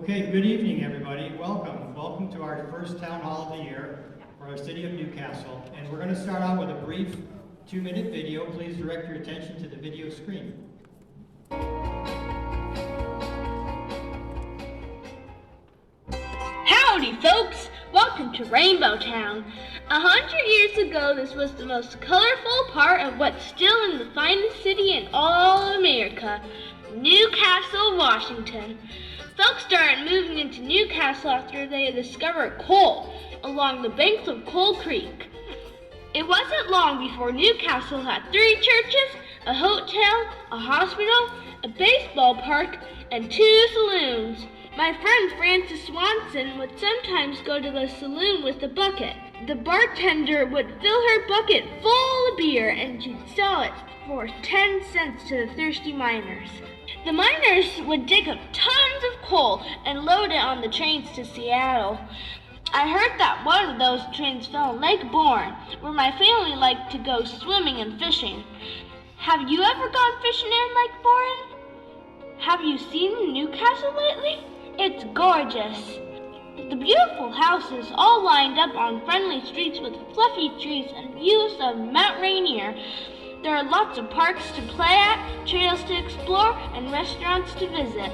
Okay, good evening, everybody. Welcome to our first town hall of the year for our city of Newcastle. And we're going to start out with a brief 2-minute video. Please direct your attention to the video screen. Howdy, folks! Welcome to Rainbow Town. 100 years ago, this was the most colorful part of what's still in the finest city in all America, Newcastle, Washington. Folks started moving into Newcastle after they discovered coal along the banks of Coal Creek. It wasn't long before Newcastle had 3 churches, a hotel, a hospital, a baseball park, and 2 saloons. My friend Frances Swanson would sometimes go to the saloon with a bucket. The bartender would fill her bucket full of beer and she'd sell it for 10 cents to the thirsty miners. The miners would dig up tons of coal and load it on the trains to Seattle. I heard that one of those trains fell in Lake Bourne, where my family liked to go swimming and fishing. Have you ever gone fishing in Lake Bourne? Have you seen Newcastle lately? It's gorgeous. The beautiful houses all lined up on friendly streets with fluffy trees and views of Mount Rainier. There are lots of parks to play at, trails to explore, and restaurants to visit.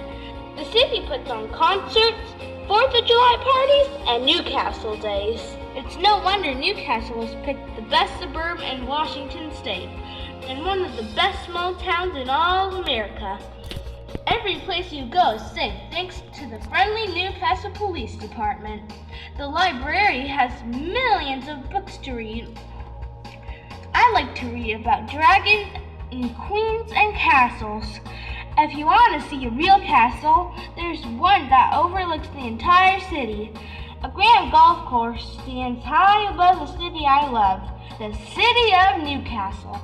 The city puts on concerts, 4th of July parties, and Newcastle days. It's no wonder Newcastle was picked the best suburb in Washington state, and one of the best small towns in all of America. Every place you go is safe thanks to the friendly Newcastle Police Department. The library has millions of books to read. I like to read about dragons and queens and castles. If you want to see a real castle, there's one that overlooks the entire city. A grand golf course stands high above the city I love, the city of Newcastle.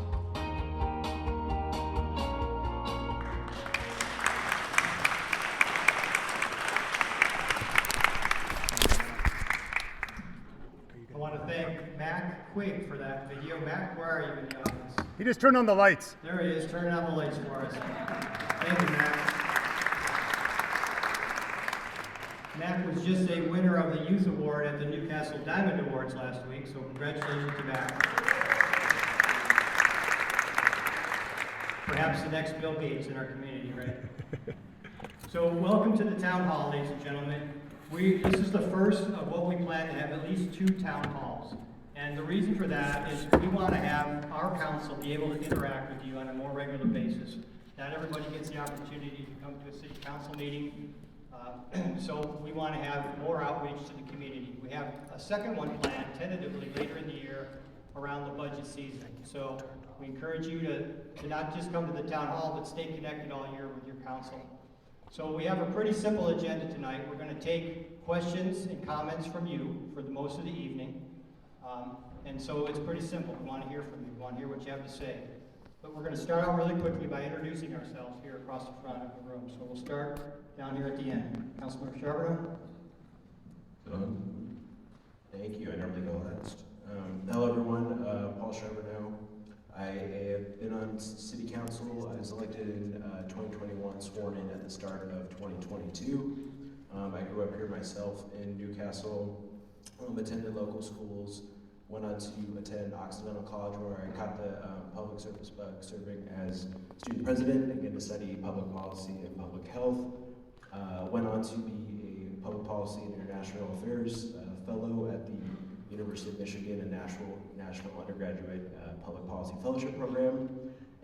I want to thank Mac Quigg for that video. Mac, where are you in the audience? He just turned on the lights. There he is, turning on the lights for us. Thank you, Mac. Mac was just a winner of the Youth Award at the Newcastle Diamond Awards last week, so congratulations to Mac. Perhaps the next Bill Gates in our community, right? So welcome to the town hall, ladies and gentlemen. This is the first of what we plan to have at least 2 town halls. And the reason for that is we want to have our council be able to interact with you on a more regular basis. Not everybody gets the opportunity to come to a city council meeting, so we want to have more outreach to the community. We have a second one planned tentatively later in the year around the budget season. So we encourage you to not just come to the town hall, but stay connected all year with your council. So we have a pretty simple agenda tonight. We're going to take questions and comments from you for the most of the evening. And so it's pretty simple. We want to hear from you. We want to hear what you have to say. But we're going to start out really quickly by introducing ourselves here across the front of the room. So we'll start down here at the end. Councilmember Charbonneau. Thank you. I normally go last. Hello, everyone. Paul Charbonneau. I have been on City Council. I was elected in 2021, sworn in at the start of 2022. I grew up here myself in Newcastle, attended local schools, went on to attend Occidental College where I caught the public service bug serving as student president and get to study public policy and public health. Went on to be a public policy and international affairs fellow at the University of Michigan and National Undergraduate Public Policy Fellowship Program,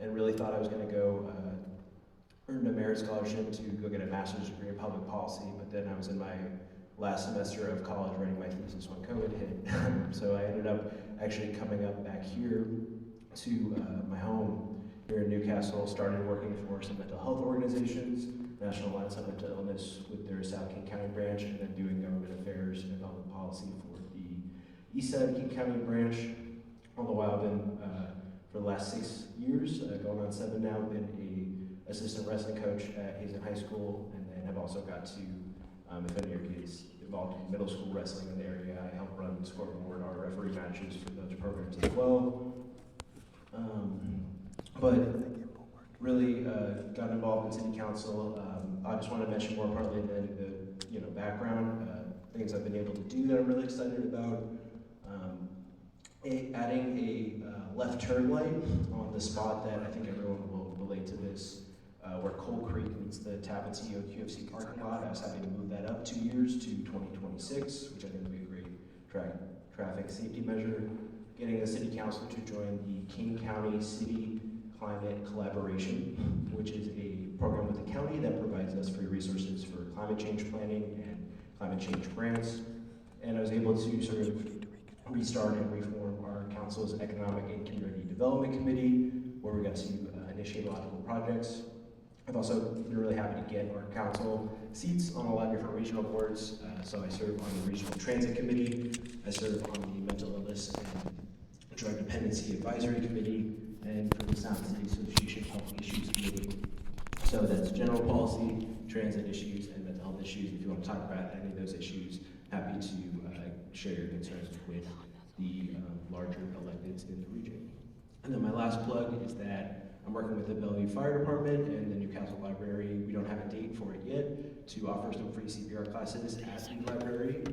and really thought I was going to go earn a merit scholarship to go get a master's degree in public policy, but then I was in my last semester of college writing my thesis when COVID hit. So I ended up actually coming up back here to my home here in Newcastle, started working for some mental health organizations, National Alliance on Mental Illness with their South King County branch, and then doing government affairs and public policy for the East Side King County branch. All the while I've been, for the last 6 years, going on 7 now, been a assistant wrestling coach at Hazen High School, and then have also got to, if any of your kids involved in middle school wrestling in the area, I help run the scoreboard, our referee matches for those programs as well. But really got involved in city council. I just want to mention more partly than the background, things I've been able to do that I'm really excited about. Adding a left turn light on the spot that I think everyone will relate to this, where Coal Creek meets the Tapatio QFC parking lot. I was happy to move that up 2 years to 2026, which I think would be a great traffic safety measure. Getting the city council to join the King County City Climate Collaboration, which is a program with the county that provides us free resources for climate change planning and climate change grants. And I was able to sort of restart and reform our council's Economic and Community Development Committee, where we got to initiate a lot of cool projects. I've also been really happy to get our council seats on a lot of different regional boards. So I serve on the Regional Transit Committee, I serve on the Mental Illness and Drug Dependency Advisory Committee, and for the Sound City Association Health Issues Committee. So that's general policy, transit issues, and mental health issues. If you want to talk about any of those issues, happy to share your concerns with the larger electeds in the region. And then my last plug is that I'm working with the Bellevue Fire Department and the Newcastle Library. We don't have a date for it yet, to offer some free CPR classes at the library,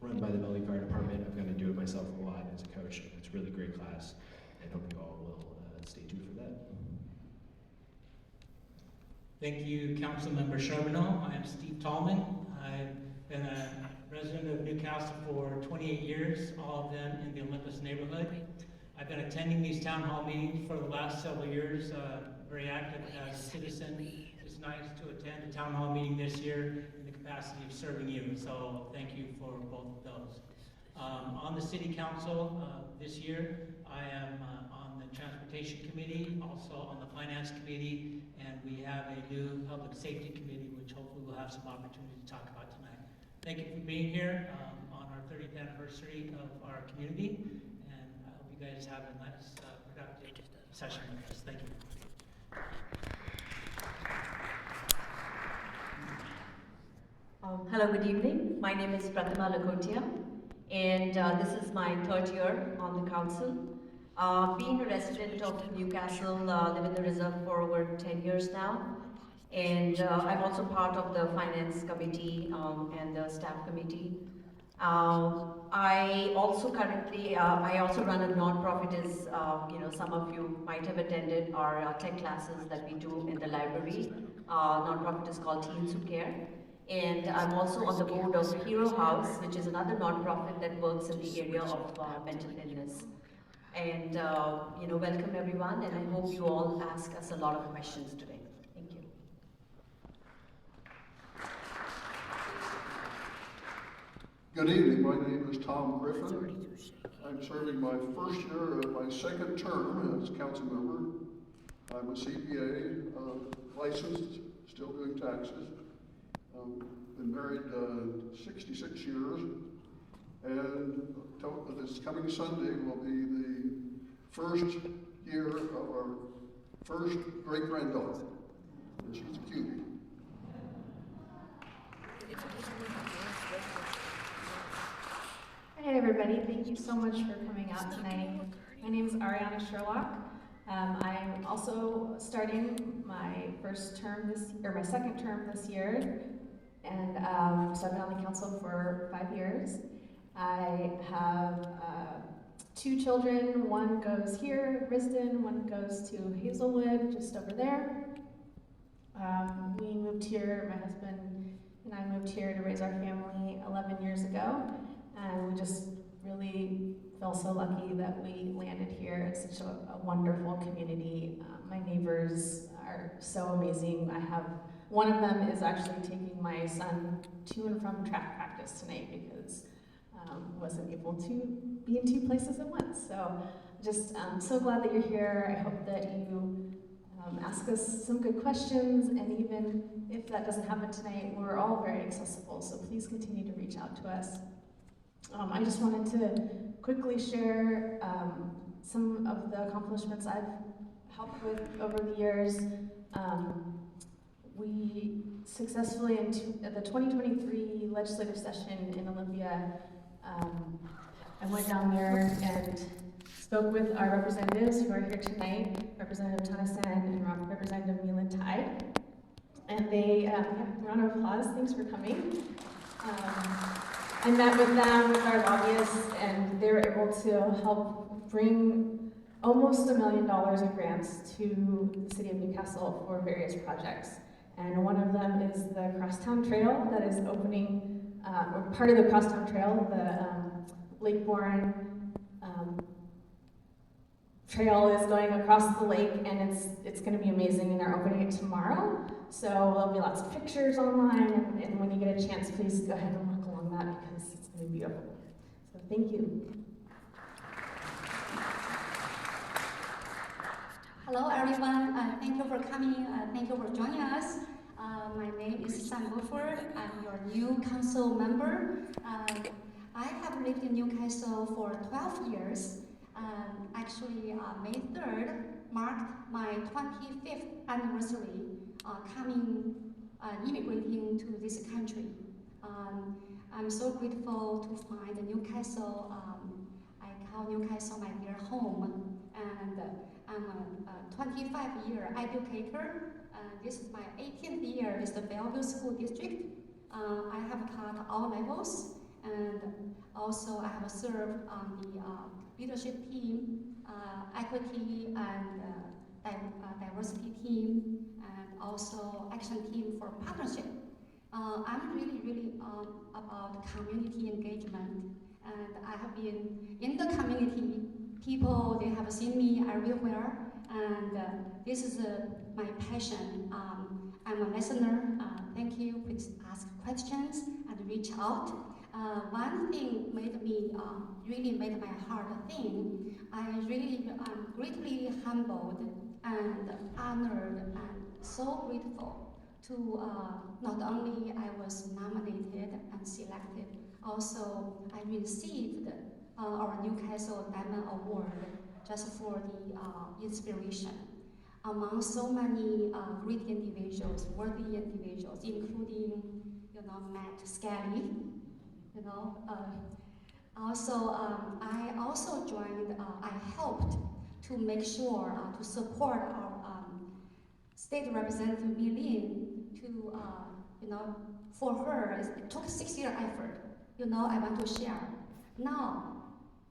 run by the Bellevue Fire Department. I'm going to do it myself a lot as a coach. It's a really great class, and hope you all will stay tuned for that. Thank you, Councilmember Charbonneau. I am Steve Tallman. I've been a resident of Newcastle for 28 years, all of them in the Olympus neighborhood. I've been attending these town hall meetings for the last several years, very active as a citizen. It's nice to attend a town hall meeting this year in the capacity of serving you, so thank you for both of those. On the City Council this year, I am on the Transportation Committee, also on the Finance Committee, and we have a new Public Safety Committee, which hopefully we'll have some opportunity to talk about tonight. Thank you for being here on our 30th anniversary of our community, and I hope you guys have a nice, productive session with us. Thank you. Hello, good evening. My name is Pratima Lakotia, and this is my third year on the council. Being a resident of Newcastle, live in the reserve for over 10 years now, and I'm also part of the finance committee and the staff committee. I also run a non-profit, as some of you might have attended our tech classes that we do in the library. Non-profit is called Teens Who Care. And I'm also on the board of Hero House, which is another non-profit that works in the area of mental illness. And welcome everyone, and I hope you all ask us a lot of questions today. Thank you. Good evening, my name is Tom Griffin. I'm serving my first year of my second term as council member. I'm a CPA, licensed, still doing taxes. Been married 66 years, and this coming Sunday will be the first year of our first great-granddaughter, and she's a cutie. Hey everybody, thank you so much for coming out tonight. My name is Ariana Sherlock. I'm also starting my my second term this year, and so I've been on the council for 5 years. I have 2 children. One goes here at Risden, one goes to Hazelwood, just over there. We moved here, my husband and I moved here to raise our family 11 years ago, and we just really feel so lucky that we landed here. It's such a wonderful community. My neighbors are so amazing. One of them is actually taking my son to and from track practice tonight because wasn't able to be in 2 places at once. So just so glad that you're here. I hope that you ask us some good questions, and even if that doesn't happen tonight, we're all very accessible, so please continue to reach out to us. I just wanted to quickly share some of the accomplishments I've helped with over the years. We successfully, in the 2023 legislative session in Olympia, I went down there and spoke with our representatives who are here tonight, Representative Tennyson and Representative Milan Tai. And they, round of applause, thanks for coming. I met with them, with our lobbyists, and they were able to help bring almost $1 million in grants to the city of Newcastle for various projects. And one of them is the Crosstown Trail that is opening, or part of the Crosstown Trail, the Lake Bourne trail is going across the lake, and it's going to be amazing, and they're opening it tomorrow. So there'll be lots of pictures online, and when you get a chance, please go ahead and walk along that because it's going to be beautiful. So thank you. Hello everyone, thank you for coming, thank you for joining us. My name is Sam Buford, I'm your new council member. I have lived in Newcastle for 12 years. Actually, May 3rd marked my 25th anniversary immigrating to this country. I'm so grateful to find Newcastle. I call Newcastle my dear home, and I'm a 25-year educator. This is my 18th year with the Bellevue School District. I have taught all levels, and also I have served on the leadership team, equity and diversity team, and also action team for partnership. I'm really about community engagement, and I have been in the community. People, they have seen me everywhere, and this is my passion. I'm a listener. Thank you. Please ask questions and reach out. One thing really made my heart sing. I'm greatly humbled and honored and so grateful to not only I was nominated and selected, also I received our Newcastle Diamond Award just for the inspiration. Among so many great individuals, worthy individuals, including, Matt Scally, I also joined, I helped to make sure to support our state representative Milene to, for her, it took 6-year effort. I want to share. Now,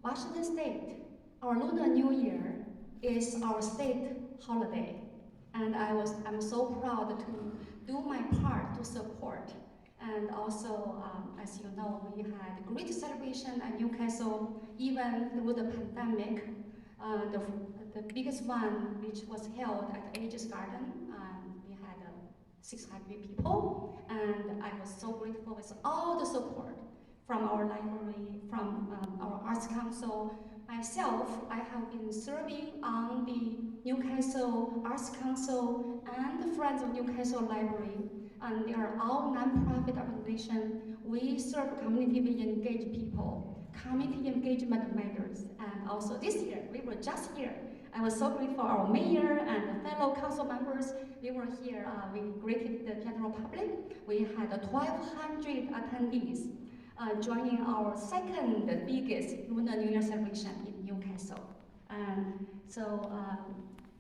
Washington State, our Lunar New Year is our state holiday, and I'm so proud to do my part to support. And also, as you know, we had a great celebration at Newcastle, even through the pandemic. The biggest one, which was held at Aegis Garden, we had 600 people, and I was so grateful with all the support from our library, from our Arts Council. Myself, I have been serving on the Newcastle Arts Council and the Friends of Newcastle Library, and they are all non-profit organizations. We serve community engaged people, community engagement matters, and also this year, we were just here. I was so grateful for our mayor and the fellow council members. We were here, we greeted the general public. We had 1,200 attendees joining our second biggest Lunar New Year celebration in Newcastle. So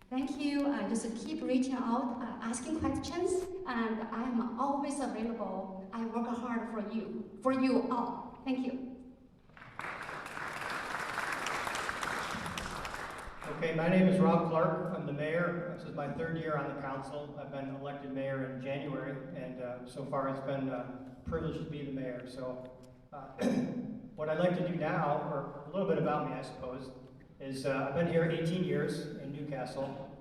thank you. Just keep reaching out, asking questions, and I'm always available. I work hard for you all. Thank you. Okay, my name is Rob Clark. I'm the mayor. This is my 3rd year on the council. I've been elected mayor in January, and so far it's been a privilege to be the mayor. So what I'd like to do now, or a little bit about me, I suppose, is I've been here 18 years in Newcastle.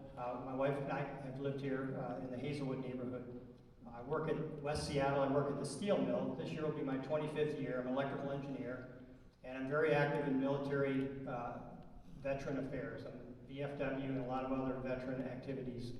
My wife and I have lived here in the Hazelwood neighborhood. I work at West Seattle. I work at the steel mill. This year will be my 25th year. I'm an electrical engineer, and I'm very active in military veteran affairs. I'm VFW and a lot of other veteran activities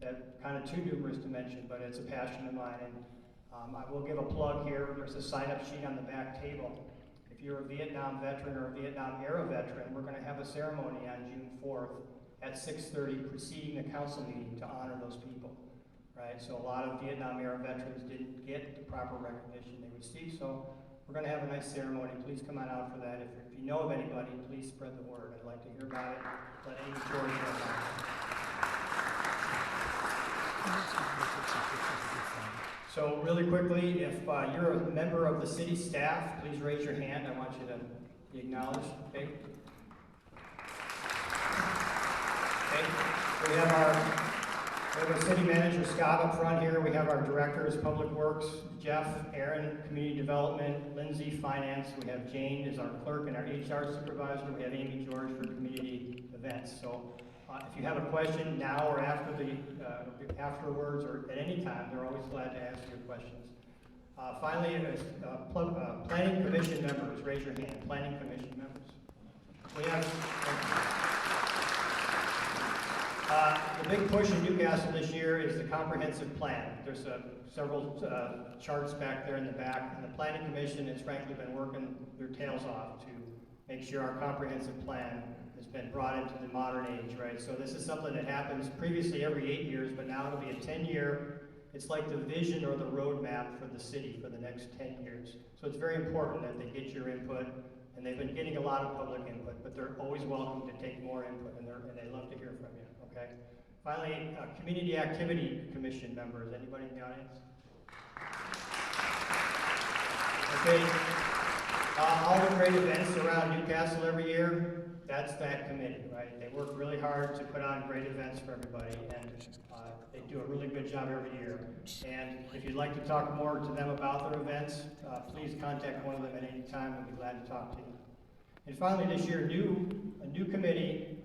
that kind of too numerous to mention, but it's a passion of mine. And I will give a plug here. There's a sign-up sheet on the back table. If you're a Vietnam veteran or a Vietnam-era veteran, we're going to have a ceremony on June 4th at 6:30, preceding the council meeting, to honor those people. Right? So a lot of Vietnam-era veterans didn't get the proper recognition they received, so we're going to have a nice ceremony. Please come on out for that. If you know of anybody, please spread the word. I'd like to hear about it. Let Amy George know about it. So really quickly, if you're a member of the city staff, please raise your hand. I want you to be acknowledged. Okay. Okay. We have our city manager Scott up front here. We have our directors, Public Works, Jeff, Aaron, Community Development, Lindsay, Finance. We have Jane as our clerk and our HR supervisor. We have Amy George for community events. So if you have a question now or after afterwards or at any time, they're always glad to answer your questions. Finally, planning commission members, raise your hand. Planning commission members. We have. The big push in Newcastle this year is the comprehensive plan. There's several charts back there in the back, and the Planning Commission has frankly been working their tails off to make sure our comprehensive plan has been brought into the modern age, right? So this is something that happens previously every 8 years, but now it'll be a 10-year. It's like the vision or the roadmap for the city for the next 10 years. So it's very important that they get your input, and they've been getting a lot of public input, but they're always welcome to take more input, and they love to hear from you. Okay. Finally, Community Activity Commission members. Anybody in the audience? Okay. All the great events around Newcastle every year, that's that committee, right? They work really hard to put on great events for everybody, and they do a really good job every year. And if you'd like to talk more to them about their events, please contact one of them at any time. We'll be glad to talk to you. And finally, this year, a new committee.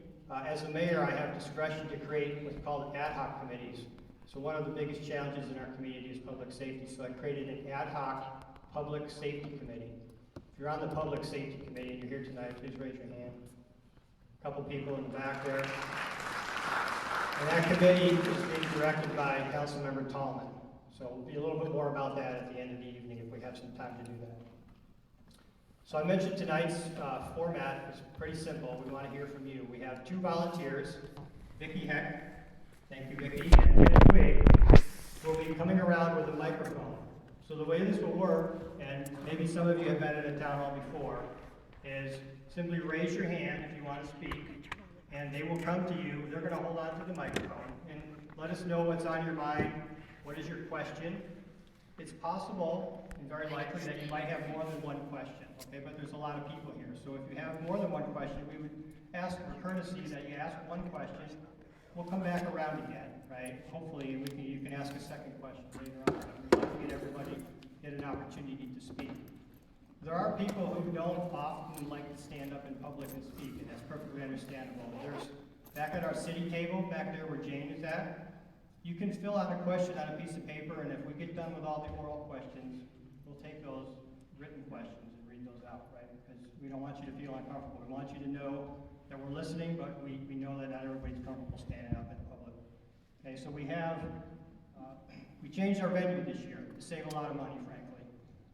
As a mayor, I have discretion to create what's called ad hoc committees. So one of the biggest challenges in our community is public safety. So I created an ad hoc public safety committee. If you're on the public safety committee and you're here tonight, please raise your hand. A couple people in the back there. And that committee is being directed by Councilmember Tallman. So we'll be a little bit more about that at the end of the evening if we have some time to do that. So I mentioned tonight's format is pretty simple. We want to hear from you. We have 2 volunteers, Vicki Heck, thank you Vicki, and Jenna Twig will be coming around with a microphone. So the way this will work, and maybe some of you have been at a town hall before, is simply raise your hand if you want to speak, and they will come to you. They're going to hold on to the microphone and let us know what's on your mind. What is your question? It's possible and very likely that you might have more than one question, okay? But there's a lot of people here. So if you have more than one question, we would ask for courtesy that you ask one question. We'll come back around again, right? Hopefully you can ask a second question later on. We'd like to get everybody get an opportunity to speak. There are people who don't often like to stand up in public and speak, and that's perfectly understandable. There's, back at our city table, back there where Jane is at, you can fill out a question on a piece of paper, and if we get done with all the oral questions, we'll take those written questions and read those out, right? Because we don't want you to feel uncomfortable. We want you to know that we're listening, but we know that not everybody's comfortable standing up in public. Okay, so we changed our venue this year to save a lot of money, frankly.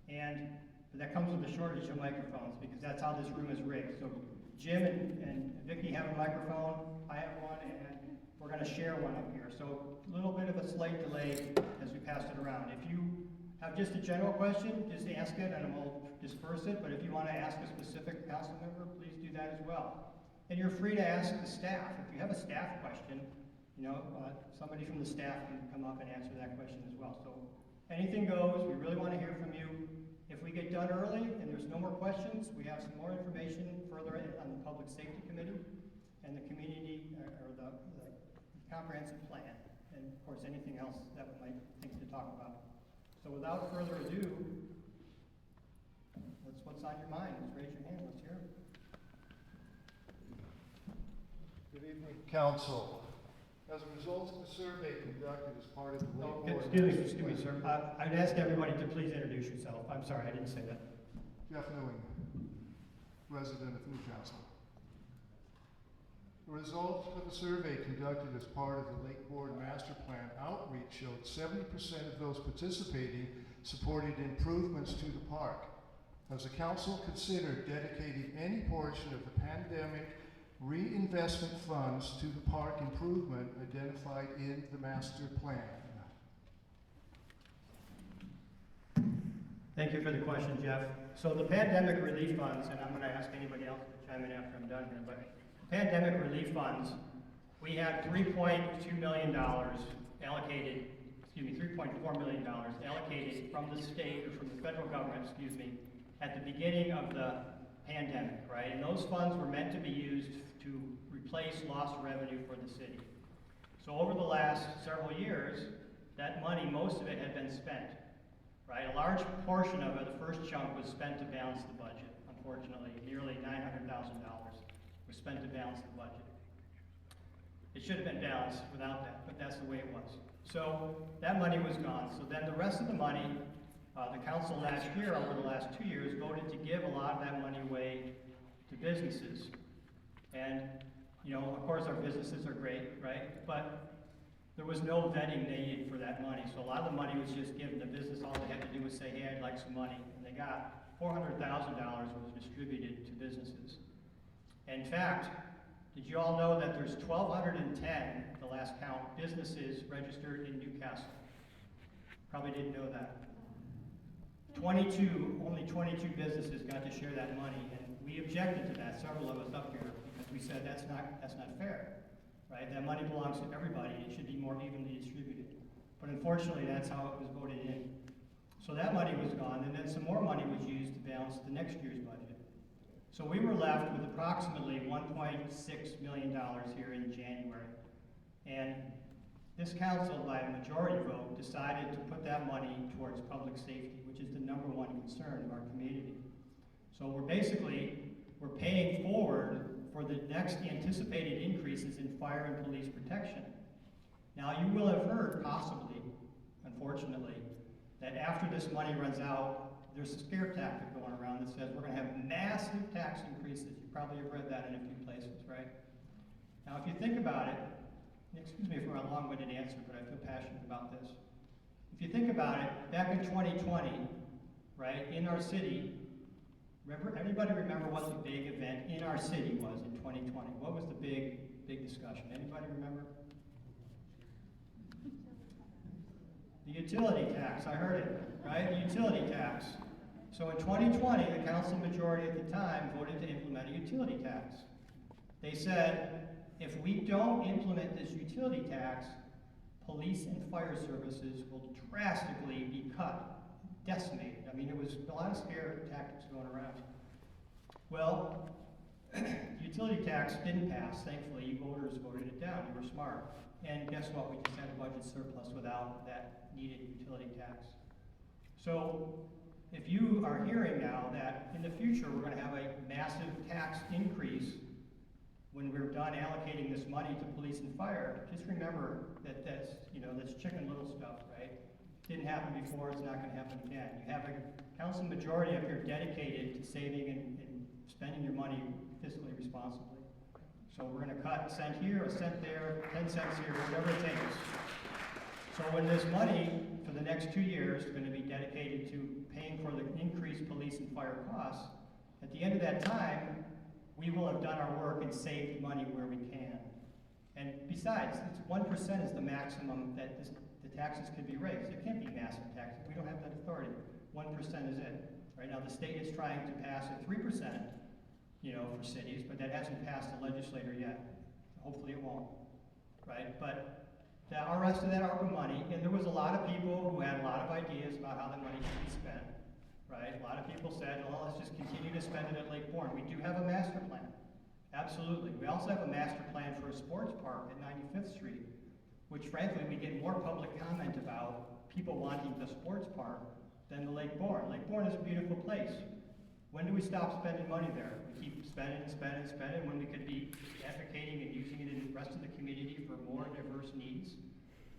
And that comes with a shortage of microphones because that's how this room is rigged. So Jim and Vicki have a microphone, I have one, and we're going to share one up here. So a little bit of a slight delay as we pass it around. If you have just a general question, just ask it and we'll disperse it. But if you want to ask a specific council member, please do that as well. And you're free to ask the staff. If you have a staff question, somebody from the staff can come up and answer that question as well. So anything goes. We really want to hear from you. If we get done early and there's no more questions, we have some more information further on the Public Safety Committee and the community or the comprehensive plan, and of course anything else that we might think to talk about. So without further ado, what's on your mind? Just raise your hand. Let's hear it. Good evening, Council. As a result of the survey conducted as part of the Lake Board... Excuse me, sir. I'd ask everybody to please introduce yourself. I'm sorry, I didn't say that. Jeff Newing, resident of Newcastle. The results of the survey conducted as part of the Lake Board Master Plan outreach showed 70% of those participating supported improvements to the park. Has the Council considered dedicating any portion of the pandemic reinvestment funds to the park improvement identified in the master plan? Thank you for the question, Jeff. So the pandemic relief funds, and I'm going to ask anybody else to chime in after I'm done here, but pandemic relief funds, we had $3.2 million allocated, $3.2 $3.4 million allocated from the state, or from the federal government, excuse me, at the beginning of the pandemic, right? And those funds were meant to be used to replace lost revenue for the city. So over the last several years, that money, most of it had been spent, right? A large portion of it, the first chunk, was spent to balance the budget, unfortunately. Nearly $900,000 was spent to balance the budget. It should have been balanced without that, but that's the way it was. So that money was gone. So then the rest of the money, the council last year, over the last 2 years, voted to give a lot of that money away to businesses. And, you know, of course our businesses are great, right? But there was no vetting needed for that money. So a lot of the money was just given to business. All they had to do was say, hey, I'd like some money. And they got $400,000 was distributed to businesses. In fact, did you all know that there's 1,210, the last count, businesses registered in Newcastle? Probably didn't know that. Only 22 businesses got to share that money, and we objected to that, several of us up here, because we said that's not fair, right? That money belongs to everybody. It should be more evenly distributed. But unfortunately, that's how it was voted in. So that money was gone, and then some more money was used to balance the next year's budget. So we were left with approximately $1.6 million here in January. And this council, by a majority vote, decided to put that money towards public safety, which is the #1 concern of our community. So we're paying forward for the next anticipated increases in fire and police protection. Now, you will have heard, possibly, unfortunately, that after this money runs out, there's a scare tactic going around that says we're going to have massive tax increases. You probably have read that in a few places, right? Now, if you think about it, excuse me for a long-winded answer, but I feel passionate about this. If you think about it, back in 2020, right, in our city, anybody remember what the big event in our city was in 2020? What was the big discussion? Anybody remember? The utility tax, I heard it, right? The utility tax. So in 2020, the council majority at the time voted to implement a utility tax. They said, if we don't implement this utility tax, police and fire services will drastically be cut, decimated. I mean, it was a lot of scare tactics going around. Well, the utility tax didn't pass. Thankfully, you voters voted it down. You were smart. And guess what? We just had a budget surplus without that needed utility tax. So if you are hearing now that in the future we're going to have a massive tax increase when we're done allocating this money to police and fire, just remember that that's Chicken Little stuff, right? Didn't happen before, it's not going to happen again. You have a council majority up here dedicated to saving and spending your money fiscally responsibly. So we're going to cut a cent here, a cent there, 10 cents here, whatever it takes. So when this money for the next 2 years is going to be dedicated to paying for the increased police and fire costs, at the end of that time, we will have done our work and saved money where we can. And besides, it's 1% is the maximum that the taxes could be raised. It can't be massive taxes. We don't have that authority. 1% is it. Right now, the state is trying to pass a 3%, for cities, but that hasn't passed the legislature yet. Hopefully it won't, right? But our rest of that ARPA money, and there was a lot of people who had a lot of ideas about how that money should be spent, right? A lot of people said, well, let's just continue to spend it at Lake Bourne. We do have a master plan. Absolutely. We also have a master plan for a sports park at 95th Street, which frankly we get more public comment about people wanting the sports park than the Lake Bourne. Lake Bourne is a beautiful place. When do we stop spending money there? We keep spending and spending and spending when we could be advocating and using it in the rest of the community for more diverse needs.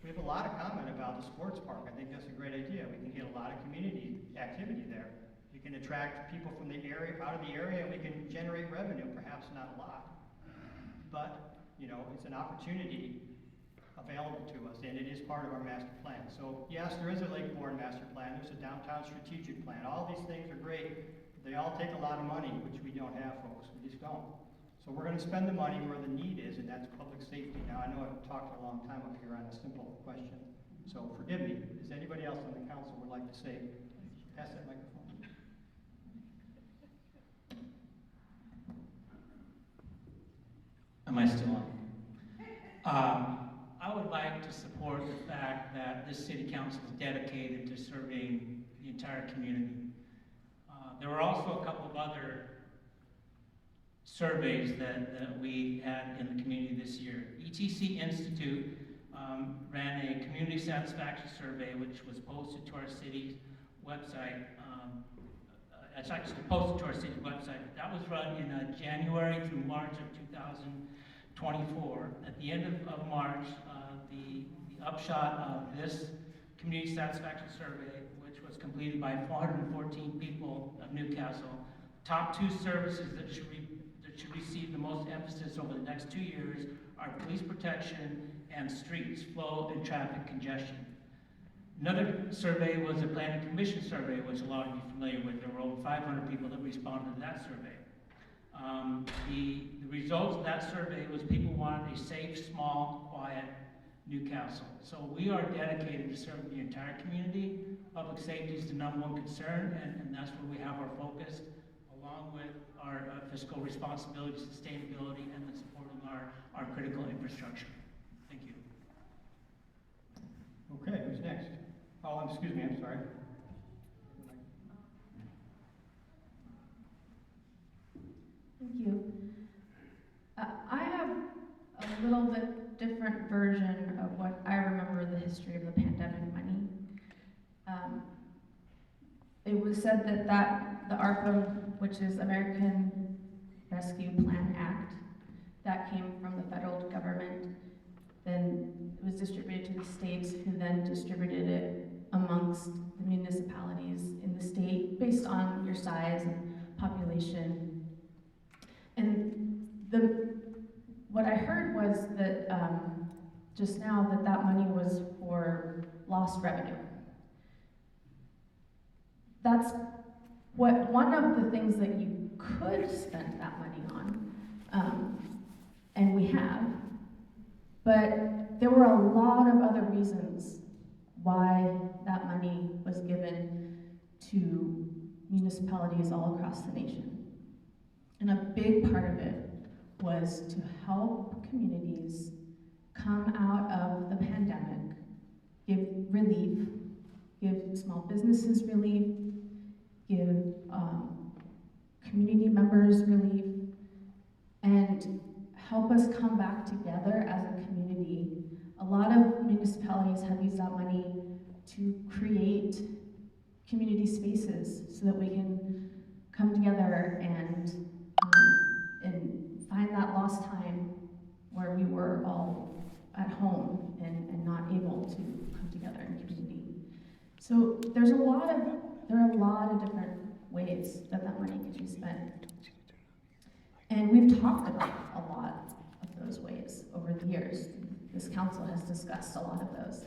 We have a lot of comment about the sports park. I think that's a great idea. We can get a lot of community activity there. We can attract people from the area, out of the area, and we can generate revenue, perhaps not a lot. But, it's an opportunity available to us, and it is part of our master plan. So, yes, there is a Lake Bourne master plan. There's a downtown strategic plan. All these things are great. They all take a lot of money, which we don't have, folks. We just don't. So we're going to spend the money where the need is, and that's public safety. Now, I know I've talked a long time up here on a simple question, so forgive me. Does anybody else on the council would like to say? Pass that microphone. Am I still on? I I would like to support the fact that this city council is dedicated to serving the entire community. There were also a couple of other surveys that we had in the community this year. ETC Institute ran a community satisfaction survey, which was posted to our city's website. It's actually posted to our city's website. That was run in January through March of 2024. At the end of March, the upshot of this community satisfaction survey, which was completed by 414 people of Newcastle, top 2 services that should receive the most emphasis over the next 2 years are police protection and streets, flow and traffic congestion. Another survey was a planning commission survey, which a lot of you are familiar with. There were over 500 people that responded to that survey. The results of that survey was people wanted a safe, small, quiet Newcastle. So we are dedicated to serving the entire community. Public safety is the #1 concern, and that's where we have our focus, along with our fiscal responsibility, sustainability, and the supporting our critical infrastructure. Thank you. Okay, who's next? Oh, excuse me, I'm sorry. Thank you. I have a little bit different version of what I remember the history of the pandemic money. It was said that the ARPA, which is American Rescue Plan Act, that came from the federal government. Then it was distributed to the states, who then distributed it amongst the municipalities in the state based on your size and population. And what I heard was that just now that money was for lost revenue. That's one of the things that you could spend that money on, and we have. But there were a lot of other reasons why that money was given to municipalities all across the nation. And a big part of it was to help communities come out of the pandemic, give relief, give small businesses relief, give community members relief, and help us come back together as a community. A lot of municipalities have used that money to create community spaces so that we can come together and find that lost time where we were all at home and not able to come together in community. So there are a lot of different ways that money can be spent. And we've talked about a lot of those ways over the years. This council has discussed a lot of those.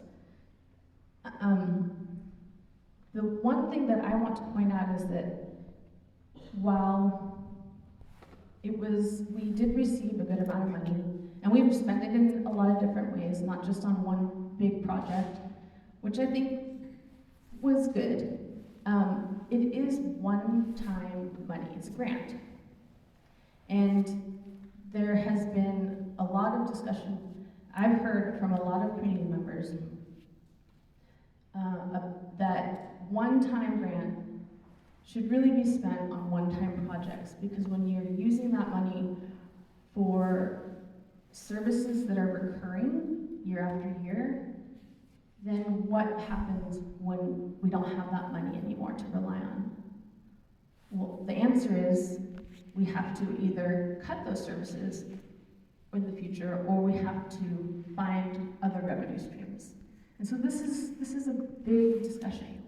The one thing that I want to point out is that while we did receive a good amount of money, and we've spent it in a lot of different ways, not just on one big project, which I think was good. It is one-time money, it's a grant. And there has been a lot of discussion I've heard from a lot of community members that one-time grant should really be spent on one-time projects, because when you're using that money for services that are recurring year after year, then what happens when we don't have that money anymore to rely on? Well, the answer is we have to either cut those services in the future, or we have to find other revenue streams. And so this is a big discussion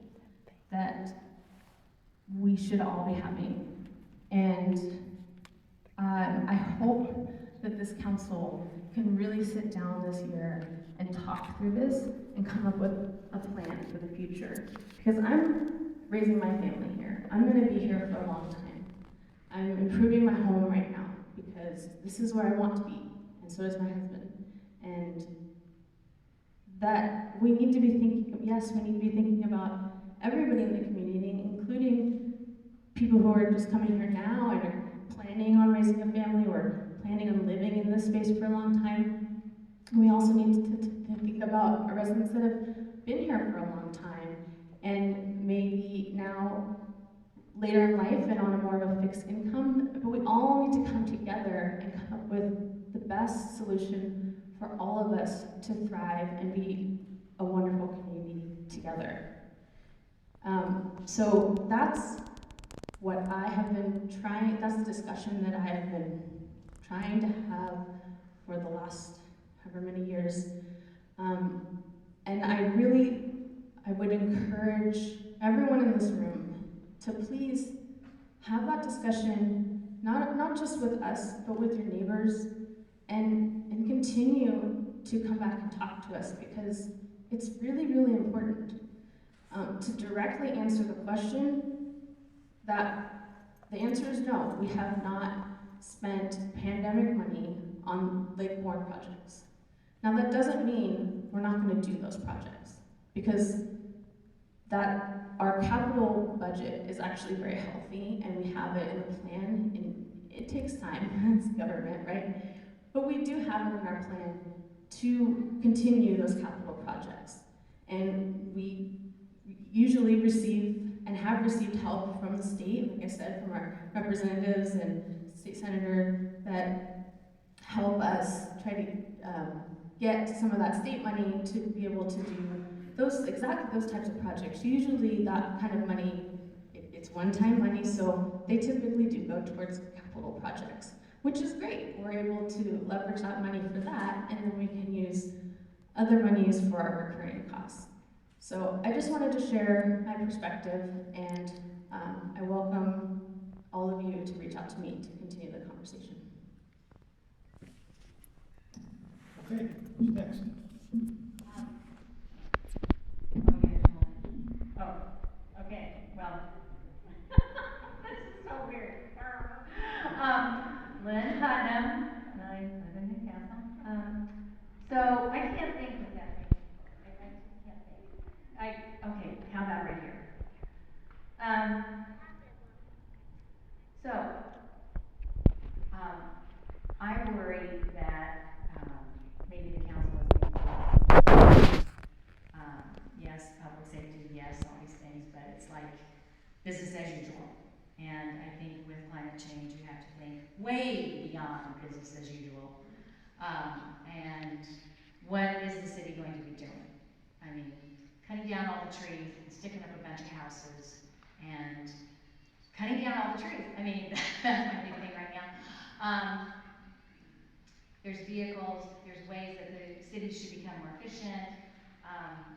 that we should all be having. And I hope that this council can really sit down this year and talk through this and come up with a plan for the future. Because I'm raising my family here. I'm gonna be here for a long time. I'm improving my home right now because this is where I want to be, and so does my husband. And that we need to be thinking about everybody in the community, including people who are just coming here now and are planning on raising a family or planning on living in this space for a long time. We also need to think about our residents that have been here for a long time and maybe now later in life and on a more of a fixed income, but we all need to come together and come up with the best solution for all of us to thrive and be a wonderful community together. So that's what I have been trying, that's the discussion that I have been trying to have for the last however many years. And I would encourage everyone in this room to please have that discussion, not just with us, but with your neighbors, and continue to come back and talk to us, because it's really, really important to directly answer the question that the answer is no. We have not spent pandemic money on Lake Warren projects. Now that doesn't mean we're not going to do those projects, because that our capital budget is actually very healthy and we have it in the plan, and it takes time, it's government, right? But we do have it in our plan to continue those capital projects. And we usually receive and have received help from the state, like I said, from our representatives and state senator that help us try to get some of that state money to be able to do exactly those types of projects. Usually that kind of money, it's one-time money, so they typically do go towards capital projects, which is great. We're able to leverage that money for that, and then we can use other monies for our recurring costs. So I just wanted to share my perspective, and I welcome all of you to reach out to me to continue the conversation. Okay, who's next? Oh, okay, well, this is so weird. Lynn Putnam, and I live in Newcastle. So I can't think with that thing. I just can't think. Okay, how about right here? So, I worry that, maybe the council is thinking, yes, public safety, yes, all these things, but it's like business as usual. And I think with climate change, you have to think way beyond business as usual. And what is the city going to be doing? I mean, cutting down all the trees and sticking up a bunch of houses and cutting down all the trees. I mean, that's my big thing right now. There's vehicles, there's ways that the city should become more efficient.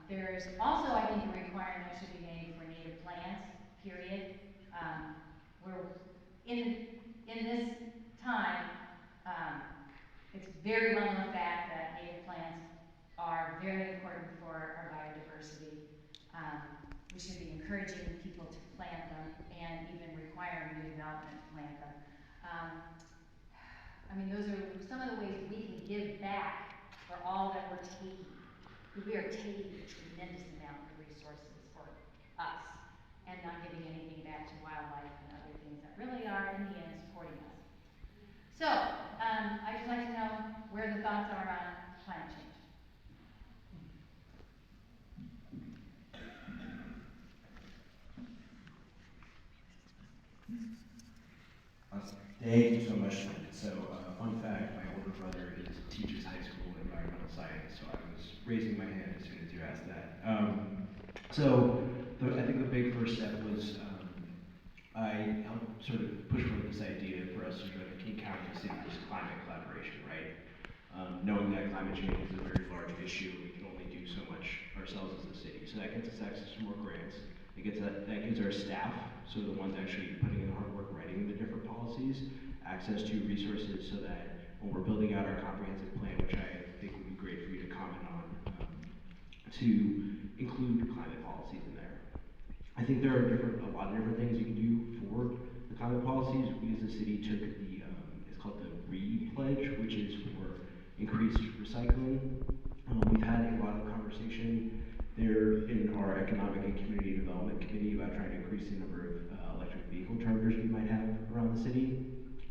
There's also, I think, a requirement should be made for native plants, period. We're in this time, it's very well known fact that native plants are very important for our biodiversity. We should be encouraging people to plant them and even requiring new development to plant them. I mean, those are some of the ways we can give back for all that we're taking. We are taking a tremendous amount of resources for us and not giving anything back to wildlife and other things that really are, in the end, supporting us. So, I'd just like to know where the thoughts are on climate change. Thank you so much. So, fun fact, my older brother teaches high school environmental science, so I was raising my hand as soon as you asked that. I think the big first step was I helped sort of push forward this idea for us to join the King County Cities Climate Collaboration, right? Knowing that climate change is a very large issue, we can only do so much ourselves as a city. So that gets us access to more grants. That gives our staff, so the ones actually putting in the hard work writing the different policies, access to resources so that when we're building out our comprehensive plan, which I think would be great for you to comment on, to include climate policies in there. I think there are a lot of different things you can do for the climate policies. We as a city took it's called the RE-Pledge, which is for increased recycling. We've had a lot of conversation there in our Economic and Community Development Committee about trying to increase the number of electric vehicle chargers we might have around the city.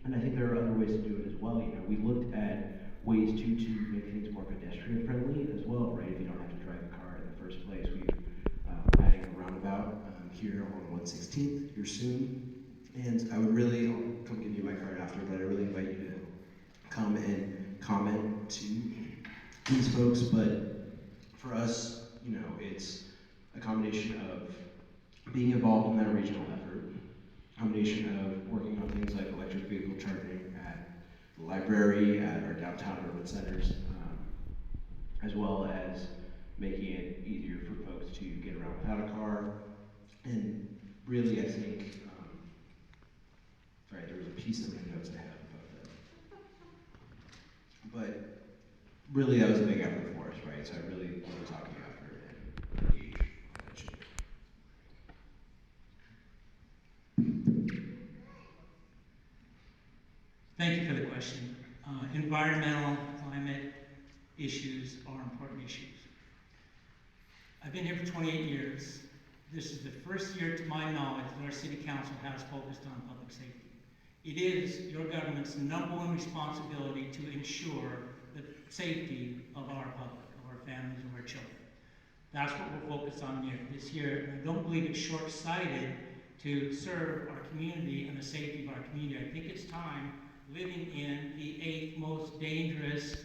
And I think there are other ways to do it as well. You know, we looked at ways to make things more pedestrian friendly as well, right? If you don't have to drive a car in the first place, we've adding a roundabout here on 116th here soon. And I would really, I'll come give you my card after, but I really invite you to come and comment to these folks. But for us, you know, it's a combination of being involved in that regional effort, a combination of working on things like electric vehicle charging at the library, at our downtown urban centers, as well as making it easier for folks to get around without a car. And really, I think, sorry, there was a piece of my notes I have about that. But really, that was a big effort for us, right? So I really want to talk to you after and engage on that issue. Thank you for the question. Environmental, climate issues are important issues. I've been here for 28 years. This is the first year, to my knowledge, that our city council has focused on public safety. It is your government's #1 responsibility to ensure the safety of our public, of our families, of our children. That's what we're focused on here this year. I don't believe it's short-sighted to serve our community and the safety of our community. I think it's time, living in the 8th most dangerous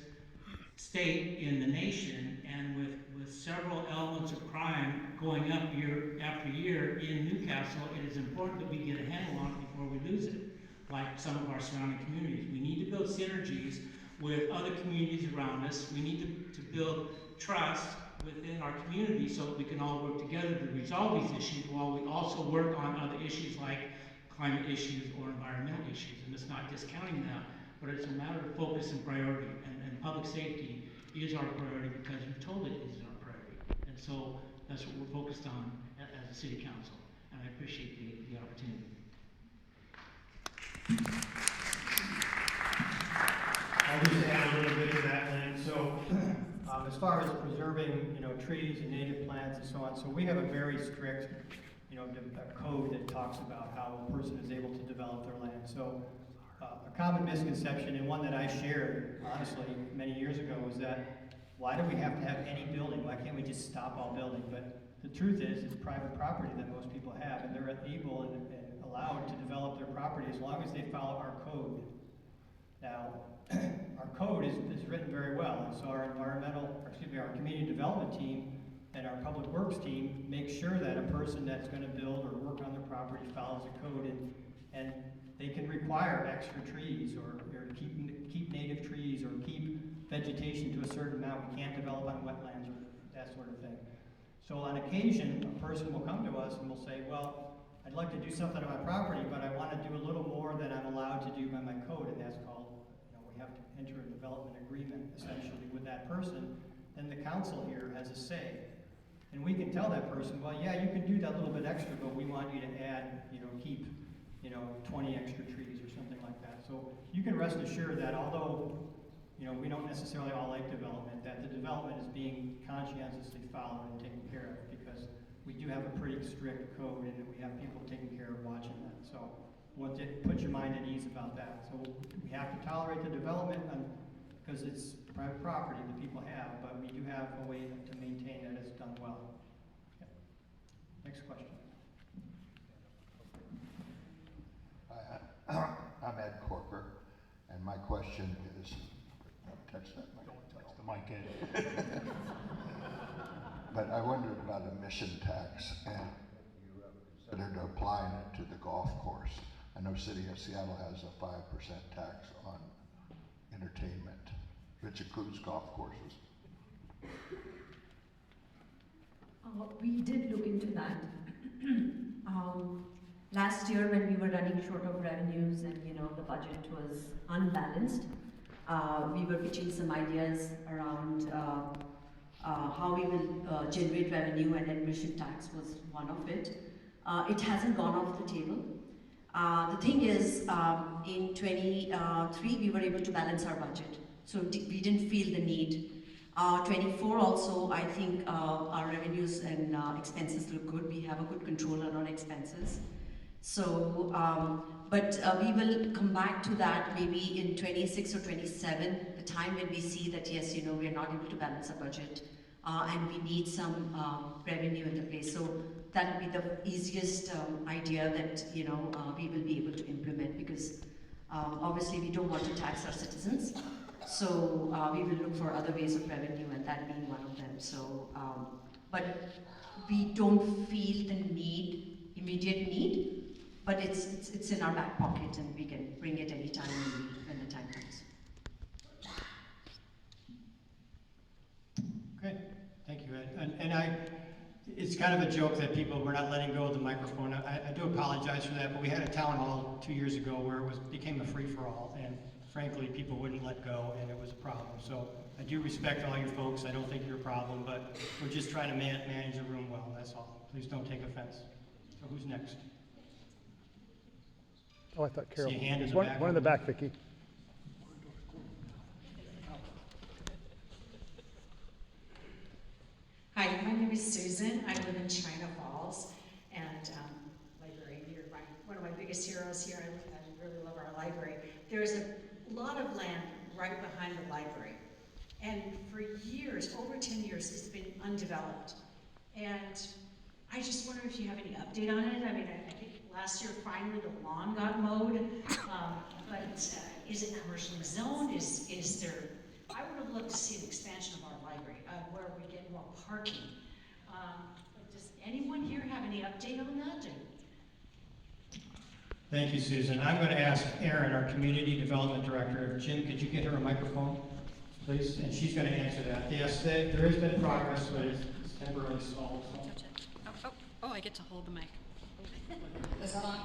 state in the nation, and with several elements of crime going up year after year in Newcastle, it is important that we get a handle on it before we lose it, like some of our surrounding communities. We need to build synergies with other communities around us. We need to build trust within our community so that we can all work together to resolve these issues, while we also work on other issues like climate issues or environmental issues. And it's not discounting that, but it's a matter of focus and priority. And public safety is our priority because we're told it is our priority. And so that's what we're focused on as a city council. And I appreciate the opportunity. I'll just add a little bit to that, Lynn. So, as far as preserving, you know, trees and native plants and so on, so we have a very strict, you know, a code that talks about how a person is able to develop their land. So, a common misconception, and one that I shared, honestly, many years ago, was that why do we have to have any building? Why can't we just stop all building? But the truth is, it's private property that most people have, and they're able and allowed to develop their property as long as they follow our code. Now, our code is written very well, and so our our community development team and our public works team make sure that a person that's going to build or work on their property follows the code, and they can require extra trees or keep native trees or keep vegetation to a certain amount. We can't develop on wetlands or that sort of thing. So on occasion, a person will come to us and will say, well, I'd like to do something on my property, but I want to do a little more than I'm allowed to do by my code, and that's called, you know, we have to enter a development agreement essentially with that person. Then the council here has a say. And we can tell that person, well, yeah, you can do that little bit extra, but we want you to add, you know, keep, you know, 20 extra trees or something like that. So you can rest assured that although, you know, we don't necessarily all like development, that the development is being conscientiously followed and taken care of, because we do have a pretty strict code and we have people taking care of watching that. So put your mind at ease about that. So we have to tolerate the development because it's private property that people have, but we do have a way to maintain that it's done well. Okay. Next question. I'm Ed Corker, and my question is, touch that mic. Don't touch the mic, Ed. But I wondered about emission tax, and you considered applying it to the golf course. I know City of Seattle has a 5% tax on entertainment, which includes golf courses. We did look into that. Last year, when we were running short of revenues and, you know, the budget was unbalanced, we were pitching some ideas around how we will generate revenue, and admission tax was one of it. It hasn't gone off the table. The thing is, in 23, we were able to balance our budget, so we didn't feel the need. 24 also, I think our revenues and expenses look good. We have a good control on our expenses. So, but we will come back to that maybe in 26 or 27. The time when we see that, yes, you know, we're not able to balance our budget, and we need some revenue in the place. So that would be the easiest idea that, you know, we will be able to implement, because obviously we don't want to tax our citizens. So we will look for other ways of revenue, and that being one of them. So, but we don't feel the need, immediate need, but it's in our back pocket, and we can bring it anytime when the time comes. Okay, thank you, Ed. It's kind of a joke that we're not letting go of the microphone. I do apologize for that, but we had a town hall 2 years ago where it became a free-for-all, and frankly, people wouldn't let go, and it was a problem. So I do respect all you folks. I don't think you're a problem, but we're just trying to manage the room well, that's all. Please don't take offense. So who's next? Oh, I thought Carol. See a hand in the One back. in the back, Vicki. Hi, my name is Susan. I live in China Falls, and library, you're one of my biggest heroes here. I really love our library. There's a lot of land right behind the library, and for years, over 10 years, it's been undeveloped. And I just wonder if you have any update on it. I mean, I think last year finally the lawn got mowed, but is it commercially zoned? Is there? I would have loved to see an expansion of our library where we get more parking. Does anyone here have any update on that? Thank you, Susan. I'm going to ask Erin, our Community Development Director. Jim, could you get her a microphone, please? And she's going to answer that. Yes, there has been progress, but it's temporarily stalled. So. Oh, I get to hold the mic. Is that on?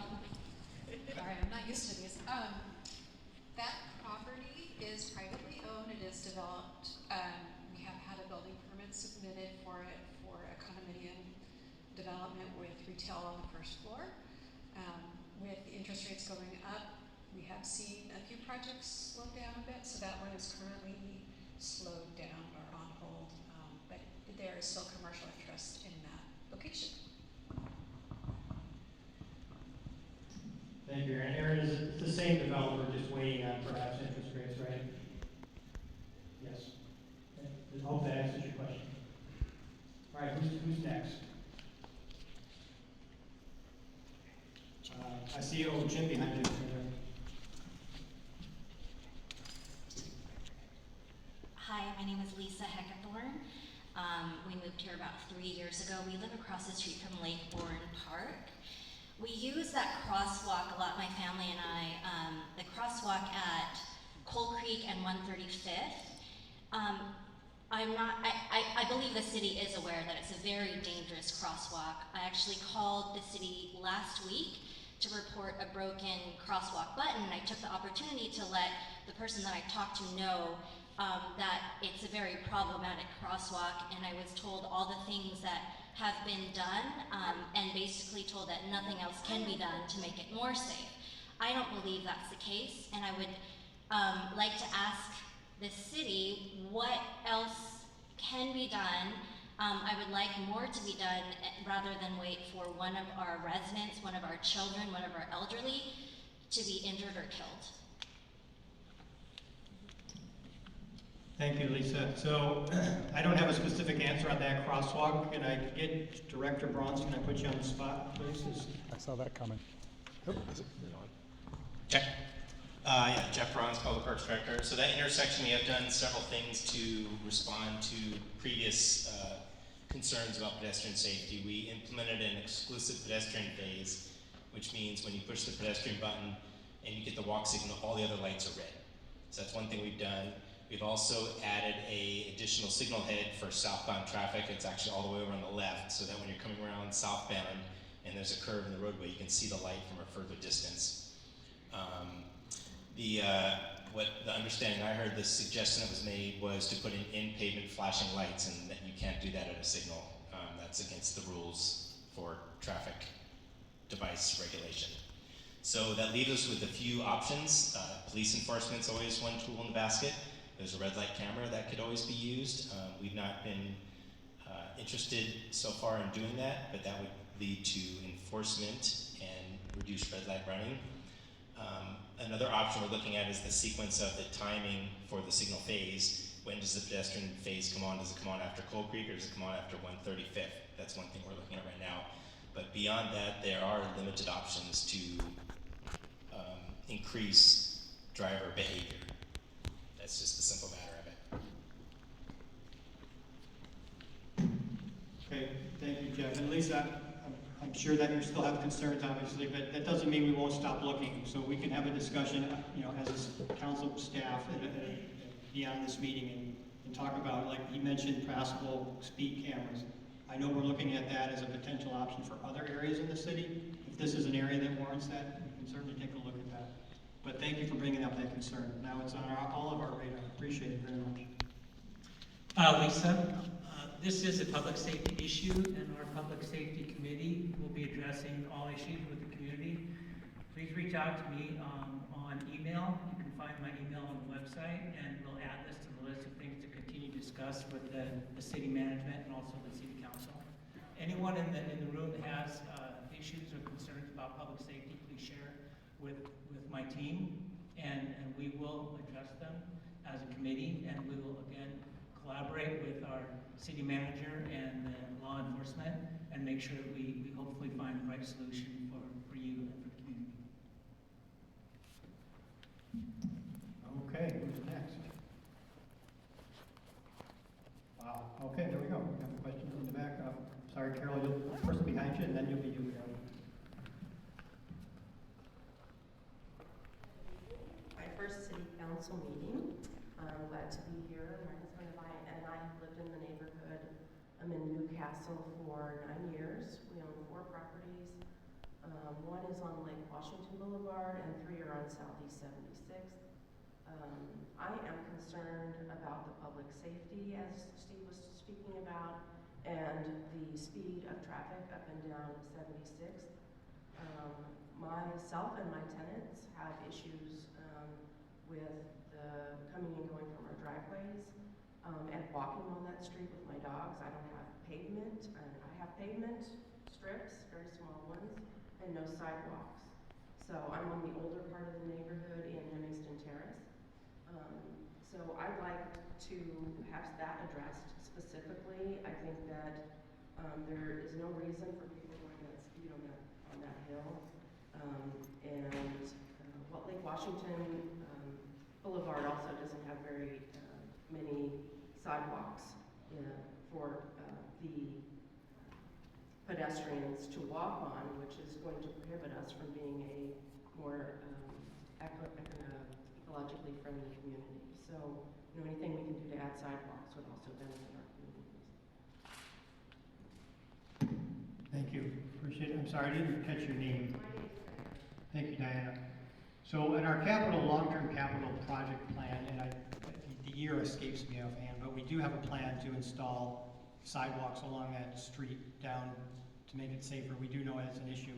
Sorry, I'm not used to these. That property is privately owned. It is developed. We have had a building permit submitted for it for a condominium development with retail on the first floor. With interest rates going up, we have seen a few projects slow down a bit, so that one is currently slowed down or on hold, but there is still commercial interest in that location. Thank you, Erin. Erin is the same developer, just waiting on perhaps interest rates, right? Yes. I hope that answers your question. All right, who's next? I see Jim behind you. Hi, my name is Lisa Heckathorn. We moved here about 3 years ago. We live across the street from Lake Bourne Park. We use that crosswalk a lot, my family and I. The crosswalk at Coal Creek and 135th. I believe the city is aware that it's a very dangerous crosswalk. I actually called the city last week to report a broken crosswalk button. I took the opportunity to let the person that I talked to know that it's a very problematic crosswalk, and I was told all the things that have been done, and basically told that nothing else can be done to make it more safe. I don't believe that's the case, and I would like to ask the city what else can be done. I would like more to be done rather than wait for one of our residents, one of our children, one of our elderly to be injured or killed. Thank you, Lisa. So I don't have a specific answer on that crosswalk. Can I get Director Bronson? Can I put you on the spot, please? I saw that coming. Check. Yeah, Jeff Bronze, Public Works Director. So that intersection, we have done several things to respond to previous concerns about pedestrian safety. We implemented an exclusive pedestrian phase, which means when you push the pedestrian button and you get the walk signal, all the other lights are red. So that's one thing we've done. We've also added a additional signal head for southbound traffic. It's actually all the way over on the left, so that when you're coming around southbound and there's a curve in the roadway, you can see the light from a further distance. What the understanding I heard, the suggestion that was made was to put in pavement flashing lights, and that you can't do that at a signal. That's against the rules for traffic device regulation. So that leaves us with a few options. Police enforcement's always one tool in the basket. There's a red light camera that could always be used. We've not been interested so far in doing that, but that would lead to enforcement and reduced red light running. Another option we're looking at is the sequence of the timing for the signal phase. When does the pedestrian phase come on? Does it come on after Coal Creek or does it come on after 135th? That's one thing we're looking at right now. But beyond that, there are limited options to increase driver behavior. That's just the simple matter of it. Okay, thank you, Jeff. And Lisa, I'm sure that you still have concerns, obviously, but that doesn't mean we won't stop looking. So we can have a discussion, as council staff beyond this meeting and talk about, like he mentioned, possible speed cameras. I know we're looking at that as a potential option for other areas in the city. If this is an area that warrants that, we can certainly take a look at that. But thank you for bringing up that concern. Now it's on all of our radar. Appreciate it very much. Lisa, this is a public safety issue, and our public safety committee will be addressing all issues with the community. Please reach out to me on email. You can find my email on the website, and we'll add this to the list of things to continue to discuss with the city management and also the city council. Anyone in the room that has issues or concerns about public safety, please share with my team, and we will address them as a committee, and we will again collaborate with our city manager and law enforcement and make sure that we hopefully find the right solution for you and for the community. Okay, who's next? Wow, okay, there we go. We have questions in the back. Sorry, Carol, you'll first behind you and then you'll be you. My first city council meeting. I'm glad to be here. My husband and I have lived in the neighborhood. I'm in Newcastle for 9 years. We own 4 properties. One is on Lake Washington Boulevard and 3 are on Southeast 76th. I am concerned about the public safety, as Steve was speaking about, and the speed of traffic up and down 76th. Myself and my tenants have issues with the coming and going from our driveways and walking on that street with my dogs. I don't have pavement, and I have pavement strips, very small ones, and no sidewalks. So I'm on the older part of the neighborhood in Hemington Terrace. So I'd like to have that addressed specifically. I think that there is no reason for people going that speed on that hill. What Lake Washington Boulevard also doesn't have very many sidewalks for the pedestrians to walk on, which is going to prohibit us from being a more ecologically friendly community. So, anything we can do to add sidewalks would also benefit our communities. Thank you. Appreciate it. I'm sorry, I didn't catch your name. Thank you, Diana. So in our long-term capital project plan, and the year escapes me offhand, but we do have a plan to install sidewalks along that street down to make it safer. We do know it's an issue.